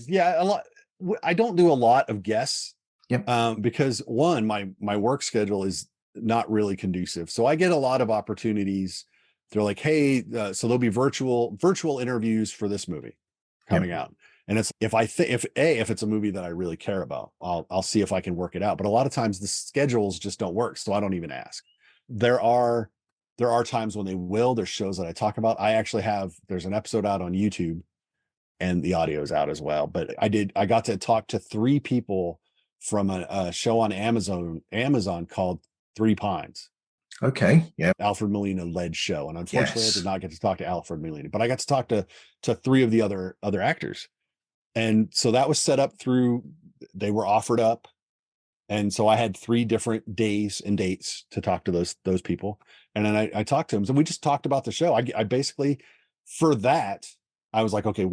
Yeah. A lot. I don't do a lot of guests. Yep. Because one, my work schedule is not really conducive. So I get a lot of opportunities. They're like, hey, so there'll be virtual interviews for this movie coming out. And it's if it's a movie that I really care about, I'll see if I can work it out. But a lot of times the schedules just don't work. So I don't even ask. There are times when they will. There's shows that I talk about. There's an episode out on YouTube and the audio is out as well. But I got to talk to 3 people from a show on Amazon called Three Pines. Okay. Yeah. Alfred Molina led show. And unfortunately, I did not get to talk to Alfred Molina, but I got to talk to 3 of the other actors. And so that was set up they were offered up. And so I had 3 different days and dates to talk to those people. And then I talked to them. And we just talked about the show. I basically, for that, I was like, okay,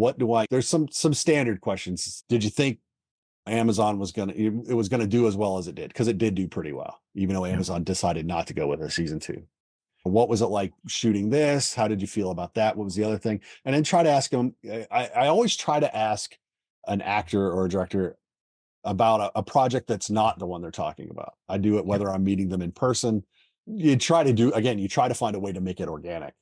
there's some standard questions. Did you think Amazon was going to do as well as it did? Because it did do pretty well, even though Amazon decided not to go with a season 2. What was it like shooting this? How did you feel about that? What was the other thing? And then try to ask them. I always try to ask an actor or a director about a project that's not the one they're talking about. I do it whether I'm meeting them in person. You try to find a way to make it organic.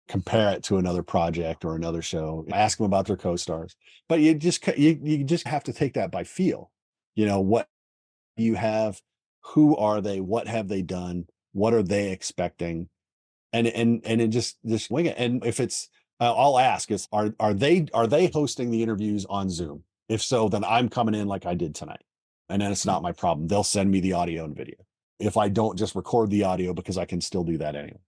Compare it to another project or another show. Ask them about their co-stars. But you just have to take that by feel. What you have, who are they, what have they done, what are they expecting, and it just wing it. And if it's I'll ask is are they hosting the interviews on Zoom? If so, then I'm coming in like I did tonight, and then it's not my problem. They'll send me the audio and video. If I don't, just record the audio, because I can still do that anyway.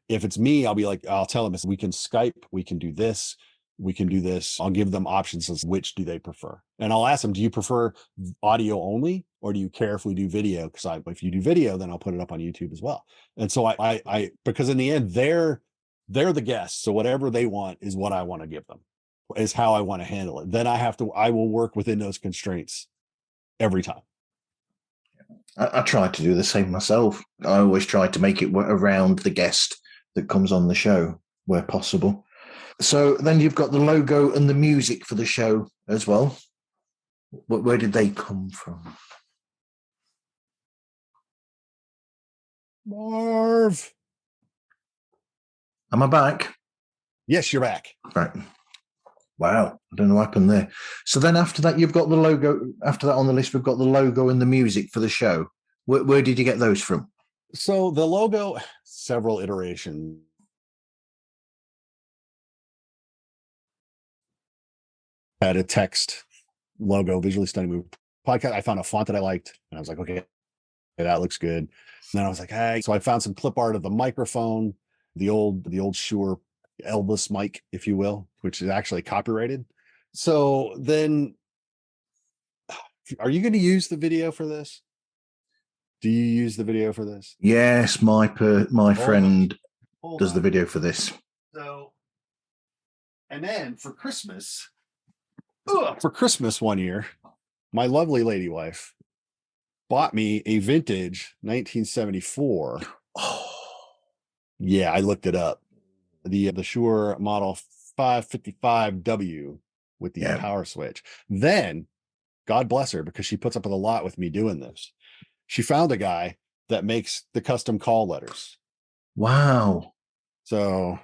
If it's me, I'll tell them, we can Skype, we can do this. we can do this. I'll give them options as which do they prefer. And I'll ask them, do you prefer audio only, or do you care if we do video? Because if you do video, then I'll put it up on YouTube as well. And so I because in the end, they're the guests. So whatever they want is what I want to give them, is how I want to handle it. Then I will work within those constraints every time. I try to do the same myself. I always try to make it around the guest that comes on the show where possible. So then you've got the logo and the music for the show as well. Where did they come from? Marv. Am I back? Yes, you're back. Right. Wow. I don't know what happened there. So then after that, you've got the logo. After that on the list, we've got the logo and the music for the show. Where did you get those from? So the logo, several iterations. Had a text logo, visually stunning movie podcast. I found a font that I liked, and I was like, okay, that looks good. And then I was like, hey, so I found some clip art of the microphone, the old Shure Elvis mic, if you will, which is actually copyrighted. So then, are you going to use the video for this? Do you use the video for this? Yes, my friend does the video for this. So, and then for Christmas one year, my lovely lady wife bought me a vintage 1974. Oh, yeah, I looked it up. The Shure model 555W with the power switch. Then, God bless her, because she puts up with a lot with me doing this. She found a guy that makes the custom call letters. Wow. So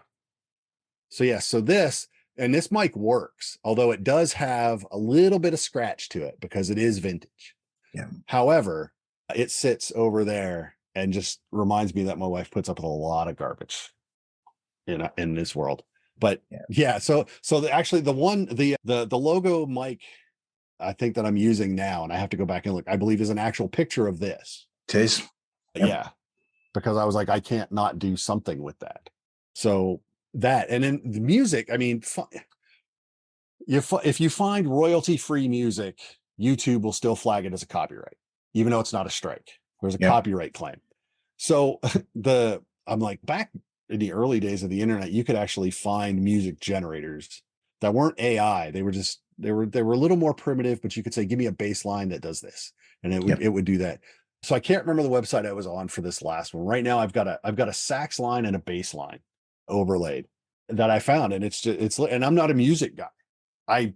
this mic works, although it does have a little bit of scratch to it because it is vintage. Yeah. However, it sits over there and just reminds me that my wife puts up with a lot of garbage in this world. But so actually the logo mic I think that I'm using now, and I have to go back and look, I believe is an actual picture of this. It is. Yep. Yeah. Because I was like, I can't not do something with that. So that, and then the music, I mean, if you find royalty-free music, YouTube will still flag it as a copyright, even though it's not a strike. There's a copyright claim. So I'm like, back in the early days of the internet, you could actually find music generators that weren't AI. They were a little more primitive, but you could say, give me a bass line that does this, and it would do that. So I can't remember the website I was on for this last one. Right now, I've got a sax line and a bass line overlaid that I found, and and I'm not a music guy. I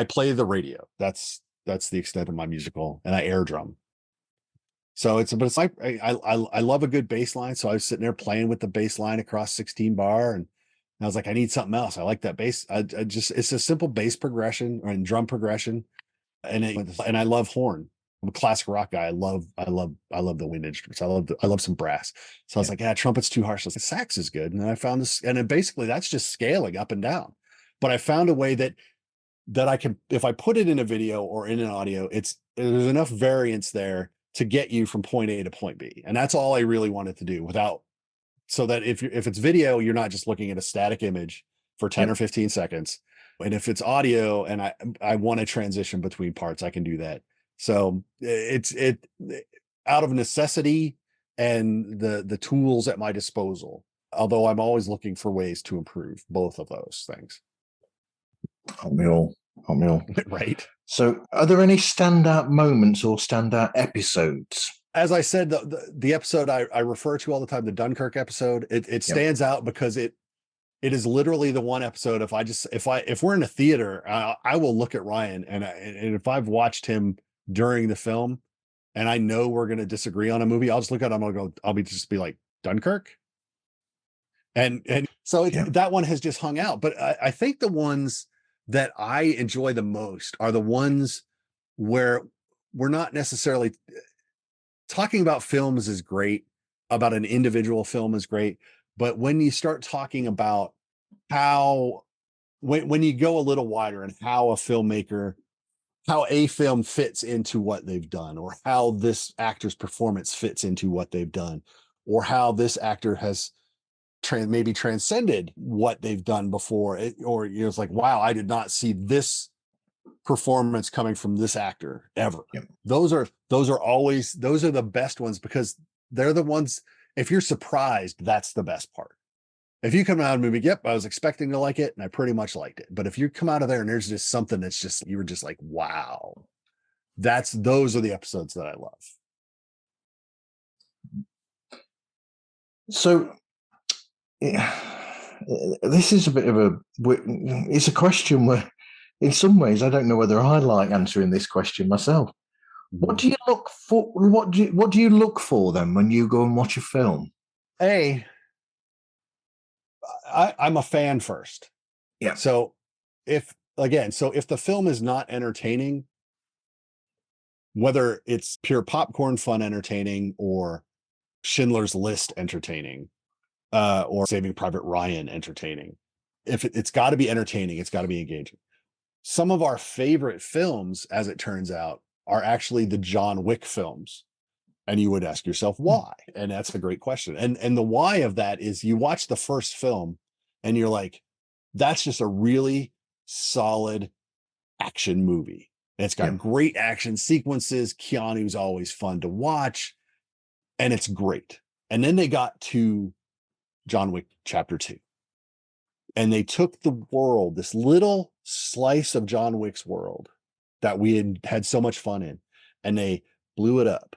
play the radio. That's the extent of my musical, and I air drum. So it's like I love a good bass line. So I was sitting there playing with the bass line across 16 bar, and I was like, I need something else. I like that bass. It's a simple bass progression and drum progression, and I love horn. I'm a classic rock guy. I love the wind instruments. I love some brass. So I was like, trumpet's too harsh. So I was like, sax is good. And then I found this, and then basically that's just scaling up and down. But I found a way that I can, if I put it in a video or in an audio, there's enough variance there to get you from point A to point B. And that's all I really wanted to do so that if it's video, you're not just looking at a static image for 10 or 15 seconds. And if it's audio and I want to transition between parts, I can do that. So it's out of necessity and the tools at my disposal, although I'm always looking for ways to improve both of those things. Aren't we all? Right. So are there any standout moments or standout episodes? As I said, the episode I refer to all the time, the Dunkirk episode, it stands out because it is literally the one episode. If we're in a theater, I will look at Ryan and if I've watched him during the film and I know we're going to disagree on a movie, I'll just look at him. I'll be like, Dunkirk. And so that one has just hung out. But I think the ones that I enjoy the most are the ones where we're not necessarily talking about films is great, about an individual film is great. But when you start talking about how, when you go a little wider and how a film fits into what they've done, or how this actor's performance fits into what they've done, or how this actor has maybe transcended what they've done before, or it's like, wow, I did not see this performance coming from this actor ever. Yep. Those are the best ones, because they're the ones, if you're surprised, that's the best part. If you come out of a movie, yep, I was expecting to like it and I pretty much liked it. But if you come out of there and there's just something that's just, you were just like, wow, those are the episodes that I love. So this is a bit of it's a question where in some ways I don't know whether I like answering this question myself. What do you look for? What do you look for then when you go and watch a film? I'm a fan first. Yeah. So if the film is not entertaining, whether it's pure popcorn fun entertaining or Schindler's List entertaining, or Saving Private Ryan entertaining, if it's got to be entertaining, it's got to be engaging. Some of our favorite films, as it turns out, are actually the John Wick films. And you would ask yourself why? And that's a great question. And the why of that is, you watch the first film and you're like, that's just a really solid action movie. And it's got great action sequences. Keanu's always fun to watch, and it's great. And then they got to John Wick Chapter 2. And they took the world, this little slice of John Wick's world that we had so much fun in, and they blew it up.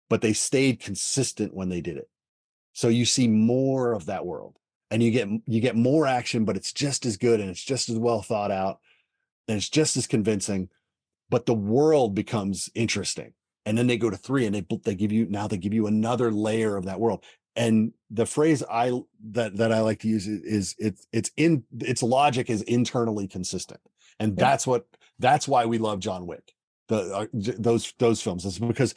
But they stayed consistent when they did it. So you see more of that world, and you get more action, but it's just as good and it's just as well thought out and it's just as convincing, but the world becomes interesting. And then they go to 3 and they give you another layer of that world. And the phrase that I like to use is its logic is internally consistent. And that's why we love John Wick. Those films is because,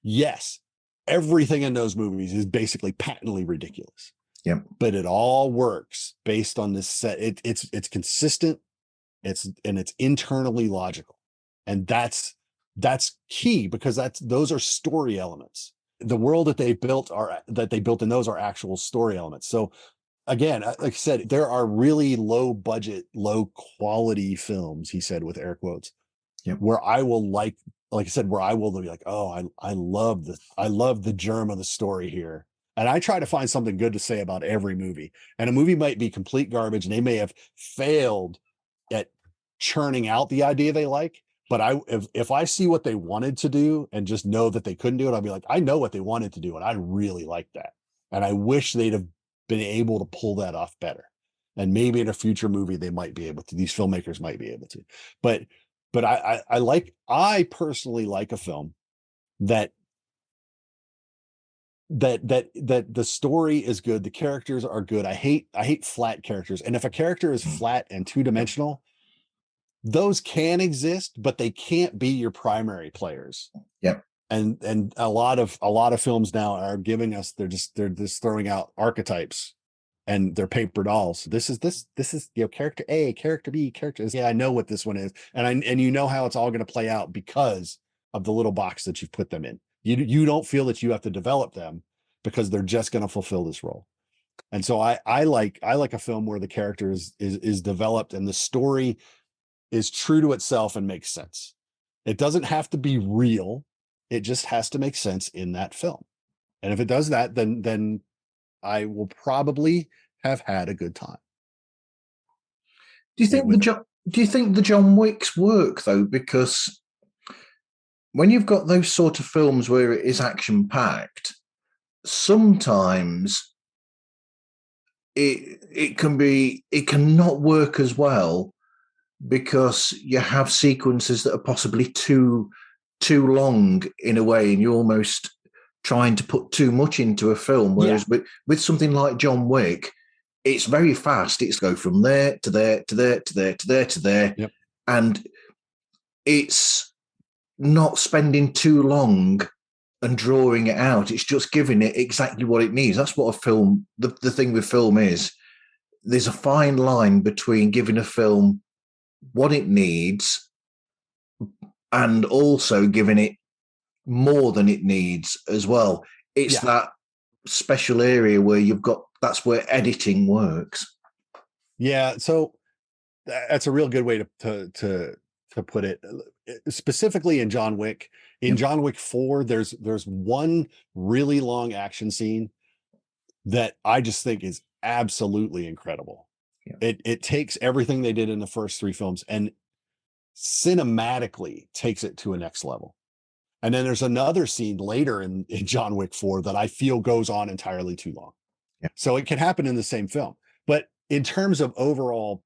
yes, everything in those movies is basically patently ridiculous. Yeah. But it all works based on this set. It's consistent. It's internally logical. And that's key, because those are story elements. The world that they built in those are actual story elements. So again, like I said, there are really low budget, low quality films, he said with air quotes, where I will like I said, where I will be like, oh, I love the germ of the story here. And I try to find something good to say about every movie. And a movie might be complete garbage and they may have failed at churning out the idea they like. But if I see what they wanted to do and just know that they couldn't do it, I'll be like, I know what they wanted to do, and I really like that. And I wish they'd have been able to pull that off better. And maybe in a future movie, they might be able to. These filmmakers might be able to. But I personally like a film that the story is good, the characters are good. I hate flat characters. And if a character is flat and two-dimensional, those can exist, but they can't be your primary players. Yeah. And a lot of films now are giving us, they're just throwing out archetypes and they're paper dolls. This is character A, character B, character. Yeah, I know what this one is. And you know how it's all going to play out because of the little box that you've put them in. You don't feel that you have to develop them because they're just going to fulfill this role. And so I like a film where the character is developed and the story is true to itself and makes sense. It doesn't have to be real. It just has to make sense in that film. And if it does that, then I will probably have had a good time. Do you think the John Wicks work though? Because when you've got those sort of films where it is action packed, sometimes it can not work as well, because you have sequences that are possibly too long in a way, and you're almost trying to put too much into a film. Whereas with something like John Wick, it's very fast. It's go from there to there to there to there to there to there. Yep. And it's not spending too long and drawing it out. It's just giving it exactly what it needs. That's what a film, the thing with film is, there's a fine line between giving a film what it needs and also giving it more than it needs as well. It's that special area where that's where editing works. Yeah, so that's a real good way to put it. Specifically in John Wick. In John Wick 4, there's one really long action scene that I just think is absolutely incredible. It takes everything they did in the first 3 films and cinematically takes it to a next level. And then there's another scene later in John Wick 4 that I feel goes on entirely too long. So it can happen in the same film. But in terms of overall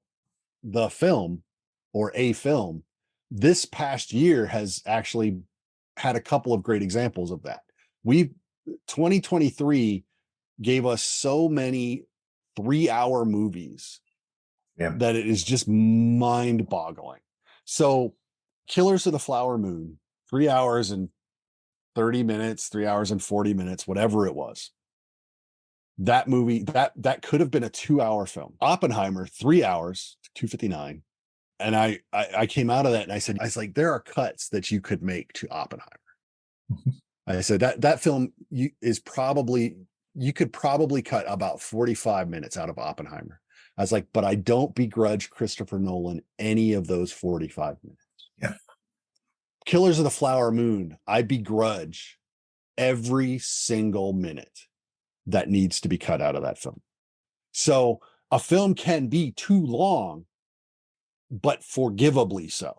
the film or a film, this past year has actually had a couple of great examples of that. 2023 gave us so many 3-hour movies that it is just mind-boggling. So Killers of the Flower Moon, 3 hours and 30 minutes, 3 hours and 40 minutes, whatever it was. That movie, that could have been a 2-hour film. Oppenheimer, 3 hours, 2:59. And I came out of that and I was like, there are cuts that you could make to Oppenheimer. I said that film you could probably cut about 45 minutes out of Oppenheimer. I was like, but I don't begrudge Christopher Nolan any of those 45 minutes. Yeah. Killers of the Flower Moon, I begrudge every single minute that needs to be cut out of that film. So a film can be too long, but forgivably so.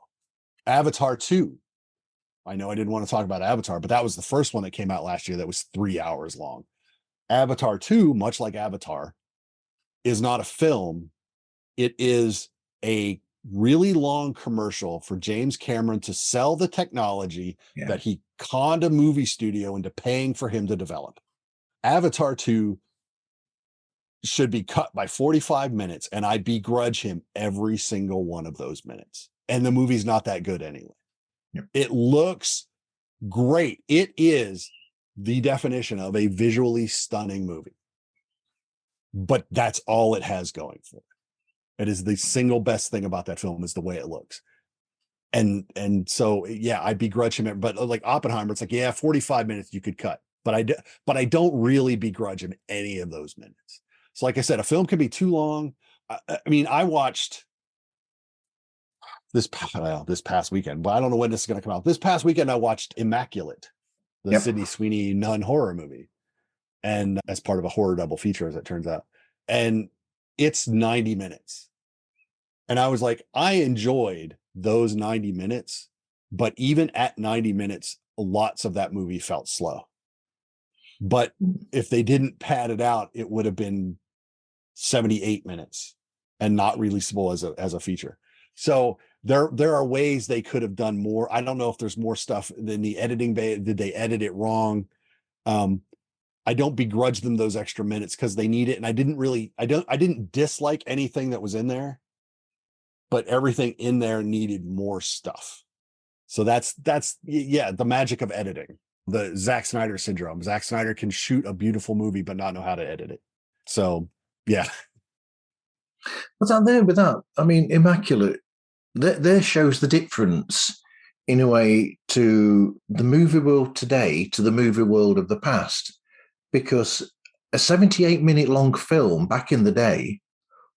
Avatar 2. I know I didn't want to talk about Avatar, but that was the first one that came out last year that was 3 hours long. Avatar 2, much like Avatar, is not a film. It is a really long commercial for James Cameron to sell the technology that he conned a movie studio into paying for him to develop. Avatar 2 should be cut by 45 minutes, and I begrudge him every single one of those minutes. And the movie's not that good anyway. It looks great. It is the definition of a visually stunning movie. But that's all it has going for it. It is the single best thing about that film is the way it looks. And so, yeah, I begrudge him. But like Oppenheimer, it's like, 45 minutes you could cut. But I don't really begrudge him any of those minutes. So like I said, a film can be too long. I mean, I watched this past weekend, but I don't know when this is going to come out. This past weekend, I watched Immaculate, the Sydney Sweeney nun horror movie. And as part of a horror double feature, as it turns out. And it's 90 minutes. And I was like, I enjoyed those 90 minutes, but even at 90 minutes, lots of that movie felt slow. But if they didn't pad it out, it would have been 78 minutes and not releasable as a feature. So there are ways they could have done more. I don't know if there's more stuff than the editing. Did they edit it wrong? I don't begrudge them those extra minutes because they need it. And I didn't dislike anything that was in there, but everything in there needed more stuff. So that's the magic of editing, the Zack Snyder syndrome. Zack Snyder can shoot a beautiful movie, but not know how to edit it. So, yeah. What's out there with that? I mean, Immaculate, there shows the difference in a way to the movie world today to the movie world of the past. Because a 78-minute long film back in the day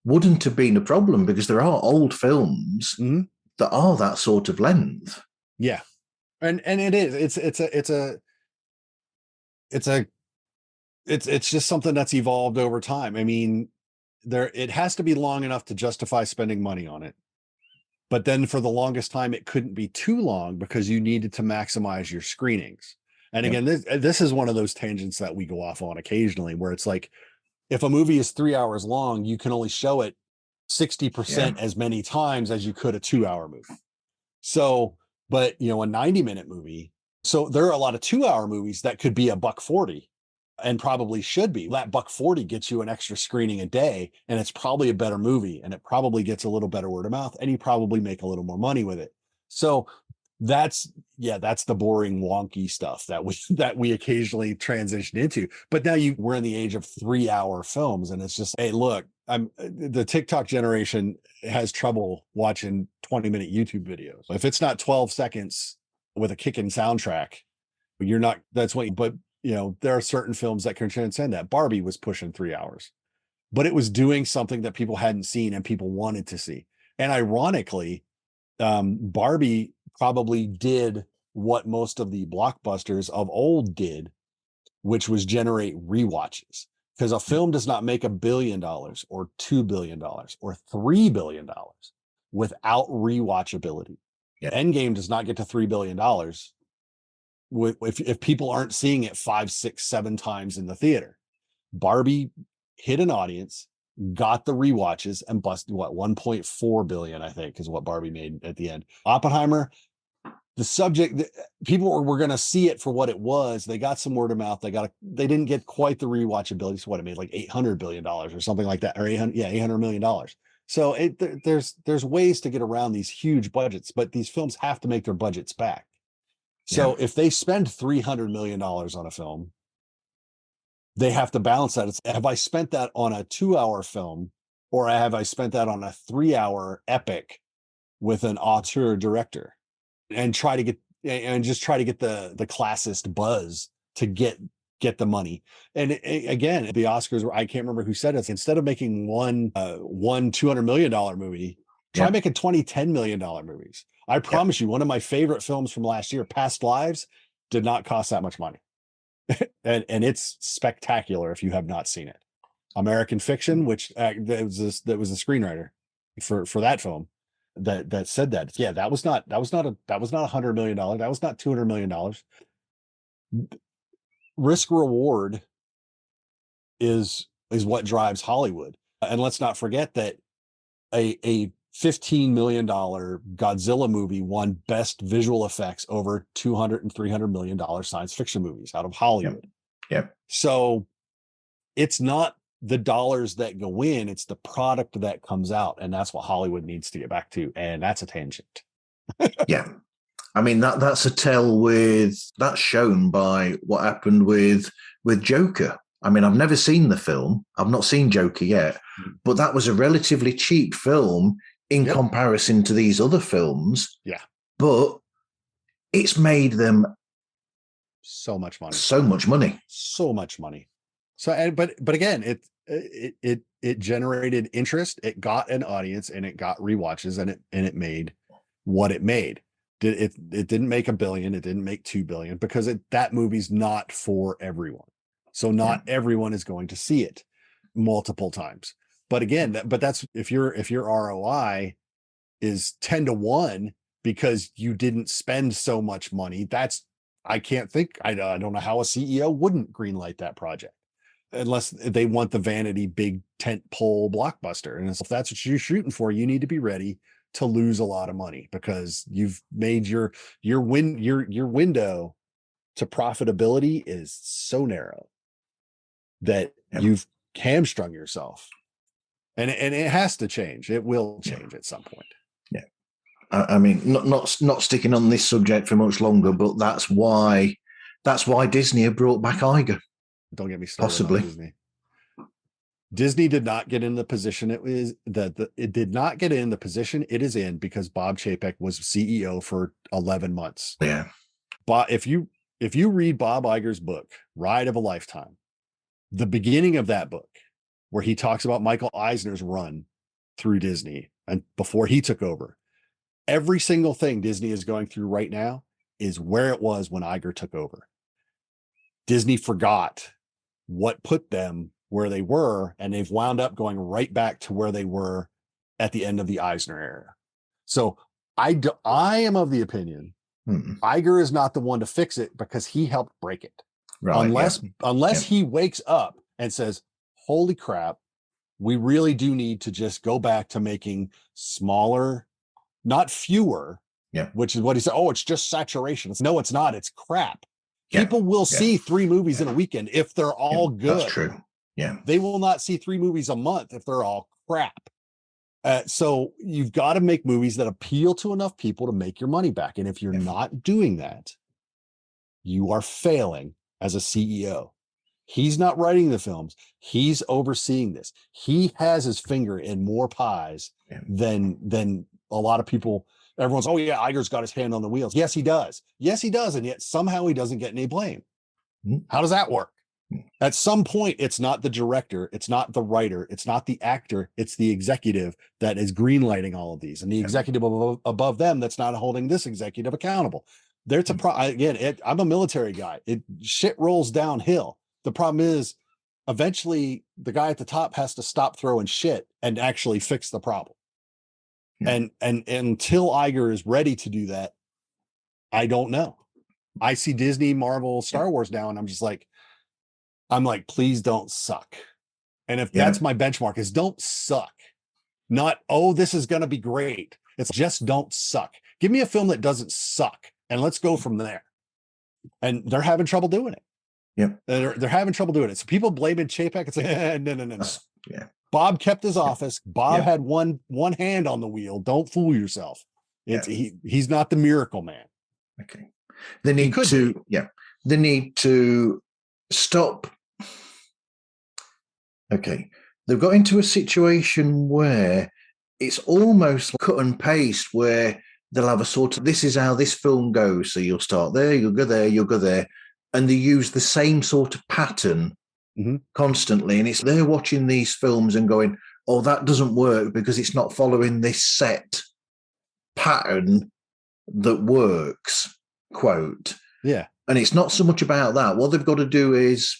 wouldn't have been a problem because there are old films that are that sort of length. Yeah. And it is. It's just something that's evolved over time. I mean, it has to be long enough to justify spending money on it. But then for the longest time, it couldn't be too long because you needed to maximize your screenings. And again, this is one of those tangents that we go off on occasionally where it's like, if a movie is 3 hours long, you can only show it 60% as many times as you could a 2-hour movie. So, but a 90-minute movie. So there are a lot of 2-hour movies that could be $140 and probably should be. That $140 gets you an extra screening a day, and it's probably a better movie, and it probably gets a little better word of mouth, and you probably make a little more money with it. So that's the boring wonky stuff that we occasionally transition into. But now we're in the age of 3-hour films, and it's just, hey, look, the TikTok generation has trouble watching 20-minute YouTube videos. If it's not 12 seconds with a kicking soundtrack, that's what. But there are certain films that can transcend that. Barbie was pushing 3 hours, but it was doing something that people hadn't seen and people wanted to see. And ironically, Barbie probably did what most of the blockbusters of old did, which was generate rewatches. Because a film does not make $1 billion or $2 billion or $3 billion without rewatchability. Yeah. Endgame does not get to $3 billion if people aren't seeing it 5, 6, 7 times in the theater. Barbie hit an audience, got the rewatches, and busted 1.4 billion, I think, is what Barbie made at the end. Oppenheimer, the subject, people were going to see it for what it was. They got some word of mouth. They didn't get quite the rewatchability. So what, it made like $800 billion or something like that, or $800 million. So there's ways to get around these huge budgets, but these films have to make their budgets back. So if they spend $300 million on a film, they have to balance that. Have I spent that on a 2-hour film, or have I spent that on a 3-hour epic with an auteur director, and try to get the classist buzz to get the money? And again, the Oscars, I can't remember who said it. Instead of making one $200 million movie, try making 20 $10 million movies. I promise you, one of my favorite films from last year, Past Lives, did not cost that much money. and it's spectacular if you have not seen it. American Fiction, which that was the screenwriter for that film that said that. Yeah, that was not $100 million. That was not $200 million. Risk reward is what drives Hollywood. And let's not forget that a $15 million Godzilla movie won best visual effects over $200 and $300 million science fiction movies out of Hollywood. Yep. So it's not the dollars that go in, it's the product that comes out. And that's what Hollywood needs to get back to. And that's a tangent. Yeah. I mean, that's that's shown by what happened with Joker. I mean, I've never seen the film. I've not seen Joker yet, but that was a relatively cheap film in comparison to these other films. Yeah. But it's made them so much money. So much money. So, but again, it generated interest, it got an audience, and it got rewatches, and it made what it made. It didn't make $1 billion, it didn't make $2 billion, because that movie's not for everyone. So not everyone is going to see it multiple times. But again, that's if your ROI is 10 to 1 because you didn't spend so much money, I don't know how a CEO wouldn't greenlight that project unless they want the vanity big tent pole blockbuster. And if that's what you're shooting for, you need to be ready to lose a lot of money, because you've made your window to profitability is so narrow that you've hamstrung yourself. And it has to change. It will change at some point. Yeah. I mean, not sticking on this subject for much longer, but that's why Disney have brought back Iger. Don't get me started. Possibly. On Disney. Disney did not get in the position it did not get in the position it is in because Bob Chapek was CEO for 11 months. Yeah. But if you read Bob Iger's book, Ride of a Lifetime, the beginning of that book, where he talks about Michael Eisner's run through Disney and before he took over, every single thing Disney is going through right now is where it was when Iger took over. Disney forgot what put them where they were, and they've wound up going right back to where they were at the end of the Eisner era. So I am of the opinion Iger is not the one to fix it because he helped break it. Right, unless he wakes up and says, holy crap, we really do need to just go back to making smaller, not fewer, which is what he said. Oh, it's just saturation. No, it's not. It's crap. People will see 3 movies in a weekend if they're all good. That's true. Yeah. They will not see 3 movies a month if they're all crap. So you've got to make movies that appeal to enough people to make your money back. And if you're not doing that, you are failing as a CEO. He's not writing the films. He's overseeing this. He has his finger in more pies than a lot of people. Everyone's, oh yeah, Iger's got his hand on the wheels. Yes, he does. And yet somehow he doesn't get any blame. How does that work? At some point, it's not the director, it's not the writer, it's not the actor, it's the executive that is greenlighting all of these, and the executive above them that's not holding this executive accountable. There's I'm a military guy. Shit rolls downhill. The problem is, eventually, the guy at the top has to stop throwing shit and actually fix the problem. And until Iger is ready to do that, I don't know. I see Disney, Marvel, Star Wars now, and I'm like, please don't suck. And if that's my benchmark, is don't suck. Not, oh, this is going to be great. It's just don't suck. Give me a film that doesn't suck, and let's go from there. And they're having trouble doing it. Yeah. They're having trouble doing it. So people blaming Chapek. It's like, no. Yeah. Bob kept his office. Bob had one hand on the wheel. Don't fool yourself. He's not the miracle man. Okay. They need to stop. Okay. They've got into a situation where it's almost cut and paste, where they'll have a sort of, this is how this film goes. So you'll start there, you'll go there, you'll go there. And they use the same sort of pattern constantly. And it's they're watching these films and going, oh, that doesn't work because it's not following this set pattern that works, quote. Yeah. And it's not so much about that. What they've got to do is,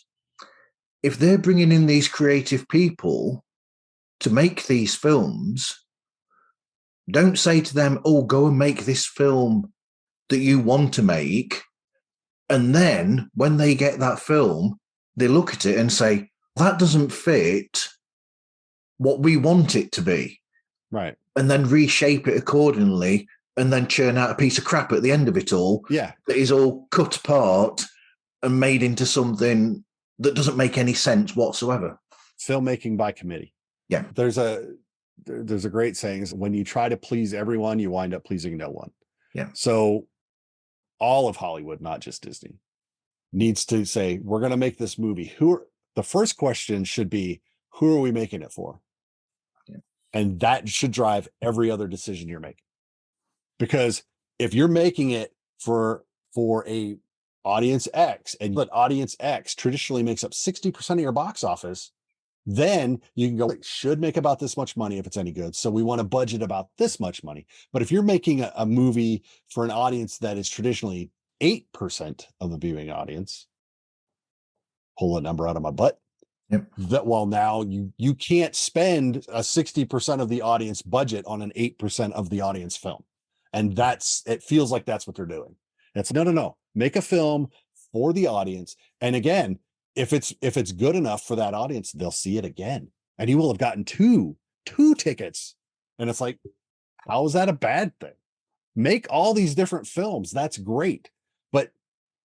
if they're bringing in these creative people to make these films, don't say to them, oh, go and make this film that you want to make. And then when they get that film, they look at it and say, that doesn't fit what we want it to be. Right. And then reshape it accordingly, and then churn out a piece of crap at the end of it all. Yeah. That is all cut apart and made into something that doesn't make any sense whatsoever. Filmmaking by committee. Yeah. There's a great saying is, when you try to please everyone, you wind up pleasing no one. Yeah. So all of Hollywood, not just Disney, needs to say, we're going to make this movie. The first question should be, who are we making it for? Yeah. And that should drive every other decision you're making. Because if you're making it for a audience X, and but audience X traditionally makes up 60% of your box office, then you can go, it should make about this much money if it's any good. So we want to budget about this much money. But if you're making a movie for an audience that is traditionally 8% of the viewing audience, pull a number out of my butt. Yep. That, well, now you can't spend a 60% of the audience budget on an 8% of the audience film. And it feels like that's what they're doing. It's no. Make a film for the audience. And again, if it's good enough for that audience, they'll see it again. And you will have gotten two tickets. And it's like, how is that a bad thing? Make all these different films. That's great. But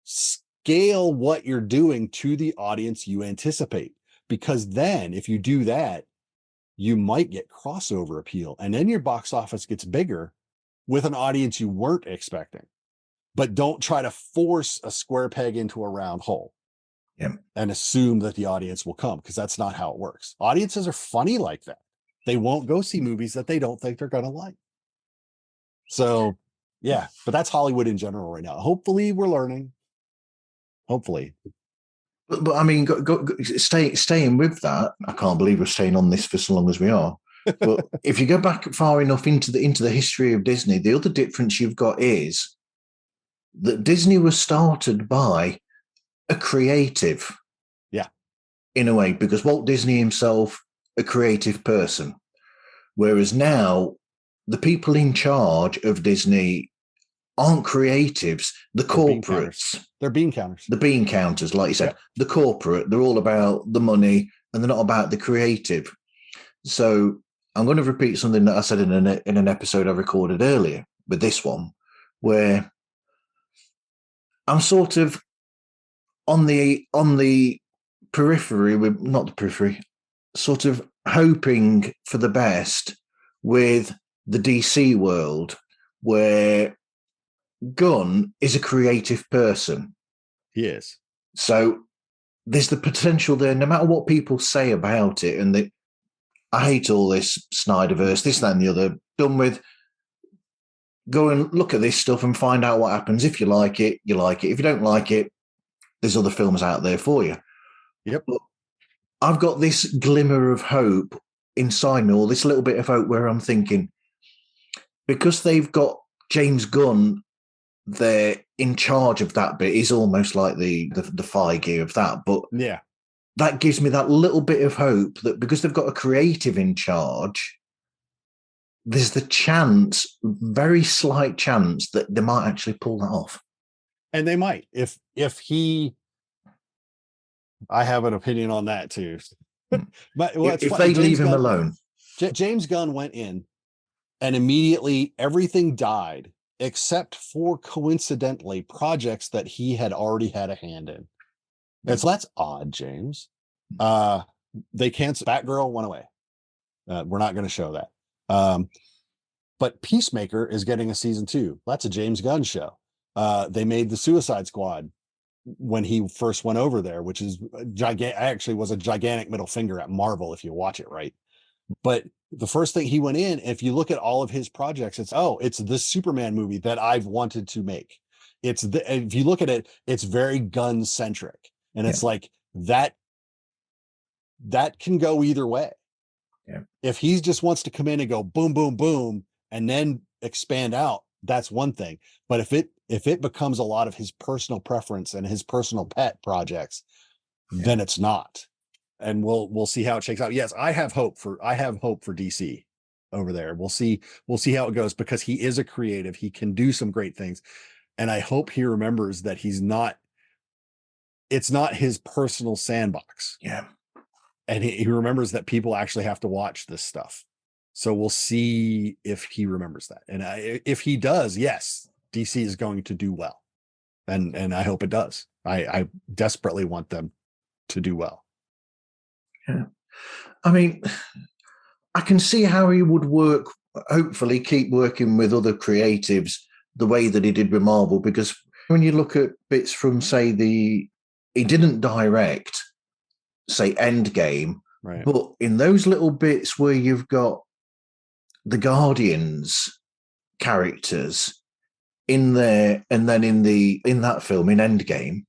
scale what you're doing to the audience you anticipate. Because then if you do that, you might get crossover appeal. And then your box office gets bigger with an audience you weren't expecting. But don't try to force a square peg into a round hole. Yeah. And assume that the audience will come, because that's not how it works. Audiences are funny like that. They won't go see movies that they don't think they're going to like. So, yeah, but that's Hollywood in general right now. Hopefully we're learning. Hopefully. But I mean, staying with that, I can't believe we're staying on this for so long as we are. But if you go back far enough into the history of Disney, the other difference you've got is that Disney was started by a creative. Yeah. In a way, because Walt Disney himself, a creative person. Whereas now, the people in charge of Disney aren't creatives. The corporates. They're bean counters. The bean counters, like you said. Yeah. The corporate, they're all about the money, and they're not about the creative. So I'm going to repeat something that I said in an episode I recorded earlier with this one, where I'm sort of on the periphery, not the periphery, sort of hoping for the best with the DC world, where Gunn is a creative person. He is. So there's the potential there, no matter what people say about it, and I hate all this Snyderverse, this, that, and the other, done with. Go and look at this stuff and find out what happens. If you like it, you like it. If you don't like it, there's other films out there for you. Yep. But I've got this glimmer of hope inside me, or this little bit of hope where I'm thinking, because they've got James Gunn, they're in charge of that bit. He's almost like the Feige of that. But yeah, that gives me that little bit of hope that because they've got a creative in charge, there's the chance, very slight chance, that they might actually pull that off. And they might, if he, I have an opinion on that too. But if they leave him alone. James Gunn went in and immediately everything died, except for coincidentally projects that he had already had a hand in. And so that's odd, James. They canceled Batgirl, went away. We're not going to show that. But Peacemaker is getting a season 2. That's a James Gunn show. They made the Suicide Squad when he first went over there, which is actually was a gigantic middle finger at Marvel if you watch it right. But the first thing he went in, if you look at all of his projects, it's the Superman movie that I've wanted to make. If you look at it, it's very Gunn centric, and it's like that can go either way. Yeah. If he just wants to come in and go boom, boom, boom, and then expand out, that's one thing. But if it becomes a lot of his personal preference and his personal pet projects, then it's not. And we'll see how it shakes out. Yes, I have hope for DC over there. We'll see how it goes, because he is a creative. He can do some great things. And I hope he remembers that it's not his personal sandbox. Yeah. And he remembers that people actually have to watch this stuff. So we'll see if he remembers that. And if he does, yes, DC is going to do well. And I hope it does. I desperately want them to do well. Yeah. I mean, I can see how he would work, hopefully keep working with other creatives the way that he did with Marvel, because when you look at bits from, say, he didn't direct, say, Endgame, right? But in those little bits where you've got the Guardians characters in there, and then in that film, in Endgame,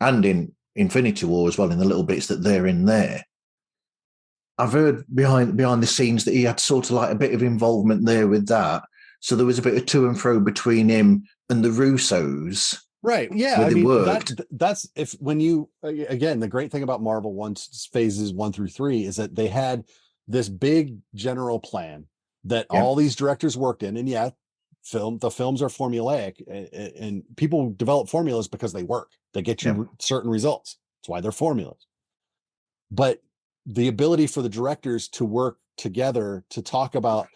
and in Infinity War as well, in the little bits that they're in there, I've heard behind the scenes that he had sort of like a bit of involvement there with that. So there was a bit of to and fro between him and the Russos. Right. Yeah. I mean, that's when you, again, the great thing about Marvel phases 1 through 3 is that they had this big general plan that all these directors worked in. And the films are formulaic, and people develop formulas because they work. They get you certain results. That's why they're formulas. But the ability for the directors to work together to talk about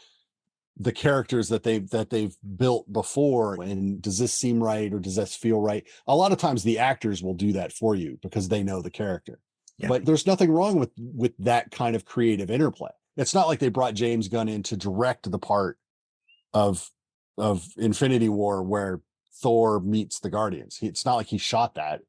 the characters that they've built before, and does this seem right or does this feel right? A lot of times the actors will do that for you because they know the character. But there's nothing wrong with that kind of creative interplay. It's not like they brought James Gunn in to direct the part of Infinity War where Thor meets the Guardians. It's not like he shot that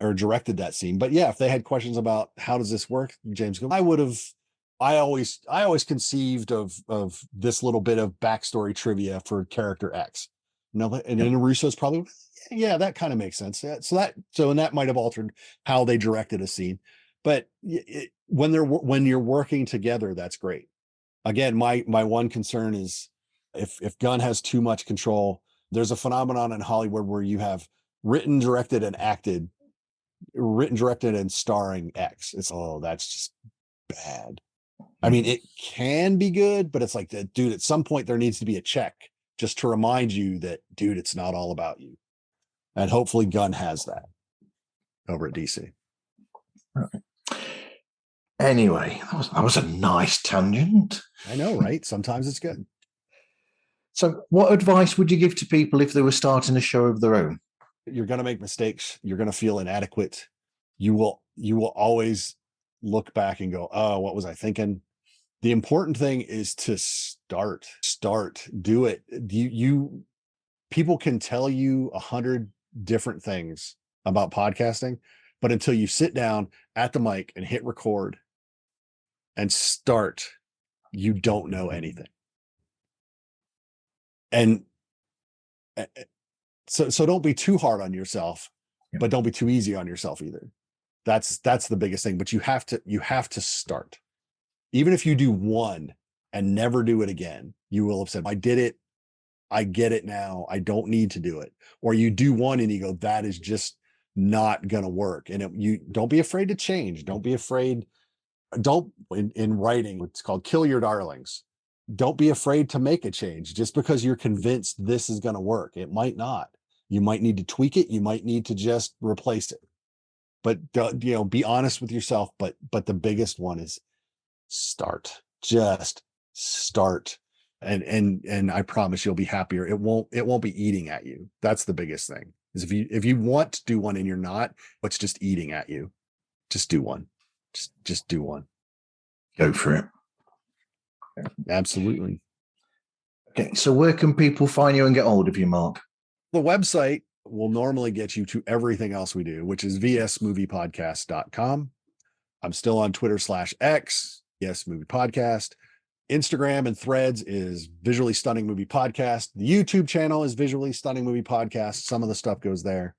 or directed that scene. But yeah, if they had questions about how does this work, James Gunn, I always conceived of this little bit of backstory trivia for character X. And then Russo's probably, that kind of makes sense. So that might have altered how they directed a scene. But when you're working together, that's great. Again, my one concern is if Gunn has too much control. There's a phenomenon in Hollywood where you have written, directed, and starring X. That's just bad. I mean, it can be good, but it's like, dude, at some point there needs to be a check just to remind you that, dude, it's not all about you. And hopefully Gunn has that over at DC. Right. Anyway, that was a nice tangent. I know, right? Sometimes it's good. So what advice would you give to people if they were starting a show of their own? You're going to make mistakes. You're going to feel inadequate. You will always look back and go, oh, what was I thinking? The important thing is to start, do it. People can tell you 100 different things about podcasting, but until you sit down at the mic and hit record and start, you don't know anything. And so don't be too hard on yourself, but don't be too easy on yourself either. That's the biggest thing. But you have to start. Even if you do one and never do it again, you will have said, I did it. I get it now. I don't need to do it. Or you do one and you go, that is just not going to work. And you don't be afraid to change. Don't be afraid. In writing, it's called kill your darlings. Don't be afraid to make a change just because you're convinced this is going to work. It might not. You might need to tweak it. You might need to just replace it. But be honest with yourself. But the biggest one is start. Just start. And I promise you'll be happier. It won't be eating at you. That's the biggest thing. Is if you want to do one and you're not, it's just eating at you. Just do one. Just do one. Go for it. Absolutely. Okay. So where can people find you and get hold of you, Mark? The website will normally get you to everything else we do, which is vsmoviepodcast.com. I'm still on Twitter /X, VS Movie Podcast. Instagram and Threads is Visually Stunning Movie Podcast. The YouTube channel is Visually Stunning Movie Podcast. Some of the stuff goes there.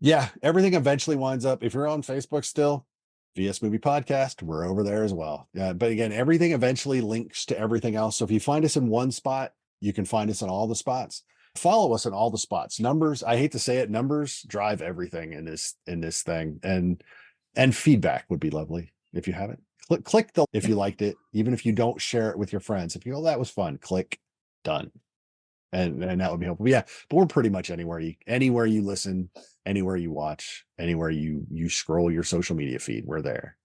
Yeah, everything eventually winds up. If you're on Facebook still, VS Movie Podcast, we're over there as well. But again, everything eventually links to everything else. So if you find us in one spot, you can find us in all the spots. Follow us in all the spots. Numbers, I hate to say it, numbers drive everything in this thing. And feedback would be lovely if you have it. Click if you liked it, even if you don't share it with your friends. If you go, that was fun, click done. And that would be helpful. But yeah, but we're pretty much anywhere you listen, anywhere you watch, anywhere you scroll your social media feed, we're there.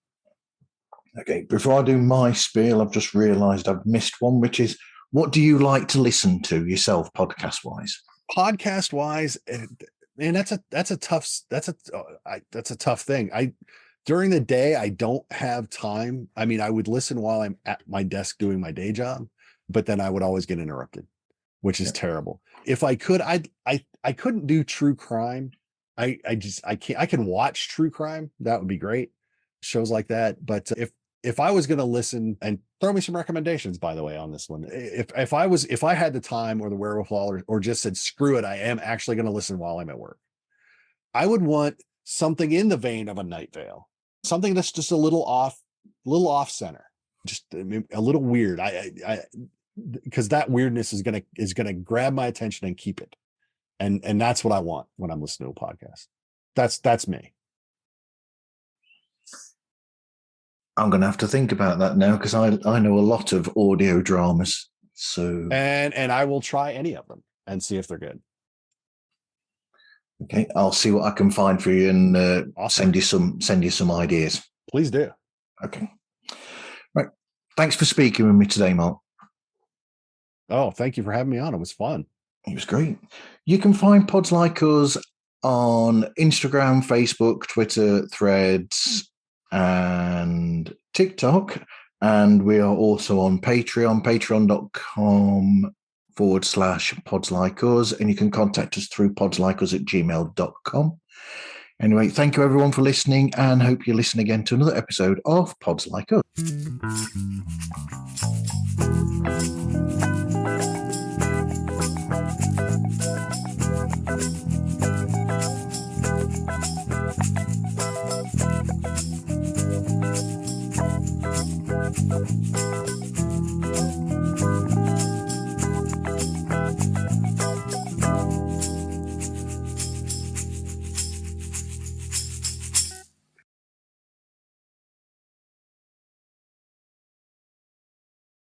Okay, before I do my spiel, I've just realized I've missed one, which is, what do you like to listen to yourself podcast wise? Podcast wise, man, that's a tough thing. During the day, I don't have time. I mean, I would listen while I'm at my desk doing my day job, but then I would always get interrupted, which is terrible. If I could, I couldn't do true crime. I can't. I can watch true crime. That would be great. Shows like that. But if I was going to listen, and throw me some recommendations, by the way, on this one. If I had the time or the wherewithal or just said, screw it, I am actually going to listen while I'm at work, I would want something in the vein of a Night Vale. Something that's just a little off center, just a little weird. Because that weirdness is gonna grab my attention and keep it, and that's what I want when I'm listening to a podcast. That's me. I'm gonna have to think about that now, because I know a lot of audio dramas. So and I will try any of them and see if they're good. Okay, I'll see what I can find for you and Awesome. send you some ideas. Please do. Okay. Right. Thanks for speaking with me today, Mark. Oh, thank you for having me on. It was fun. It was great. You can find Pods Like Us on Instagram, Facebook, Twitter, Threads, and TikTok. And we are also on Patreon, patreon.com/Pods Like Us. And you can contact us through podslikeus@gmail.com. Anyway, thank you everyone for listening, and hope you listen again to another episode of Pods Like Us.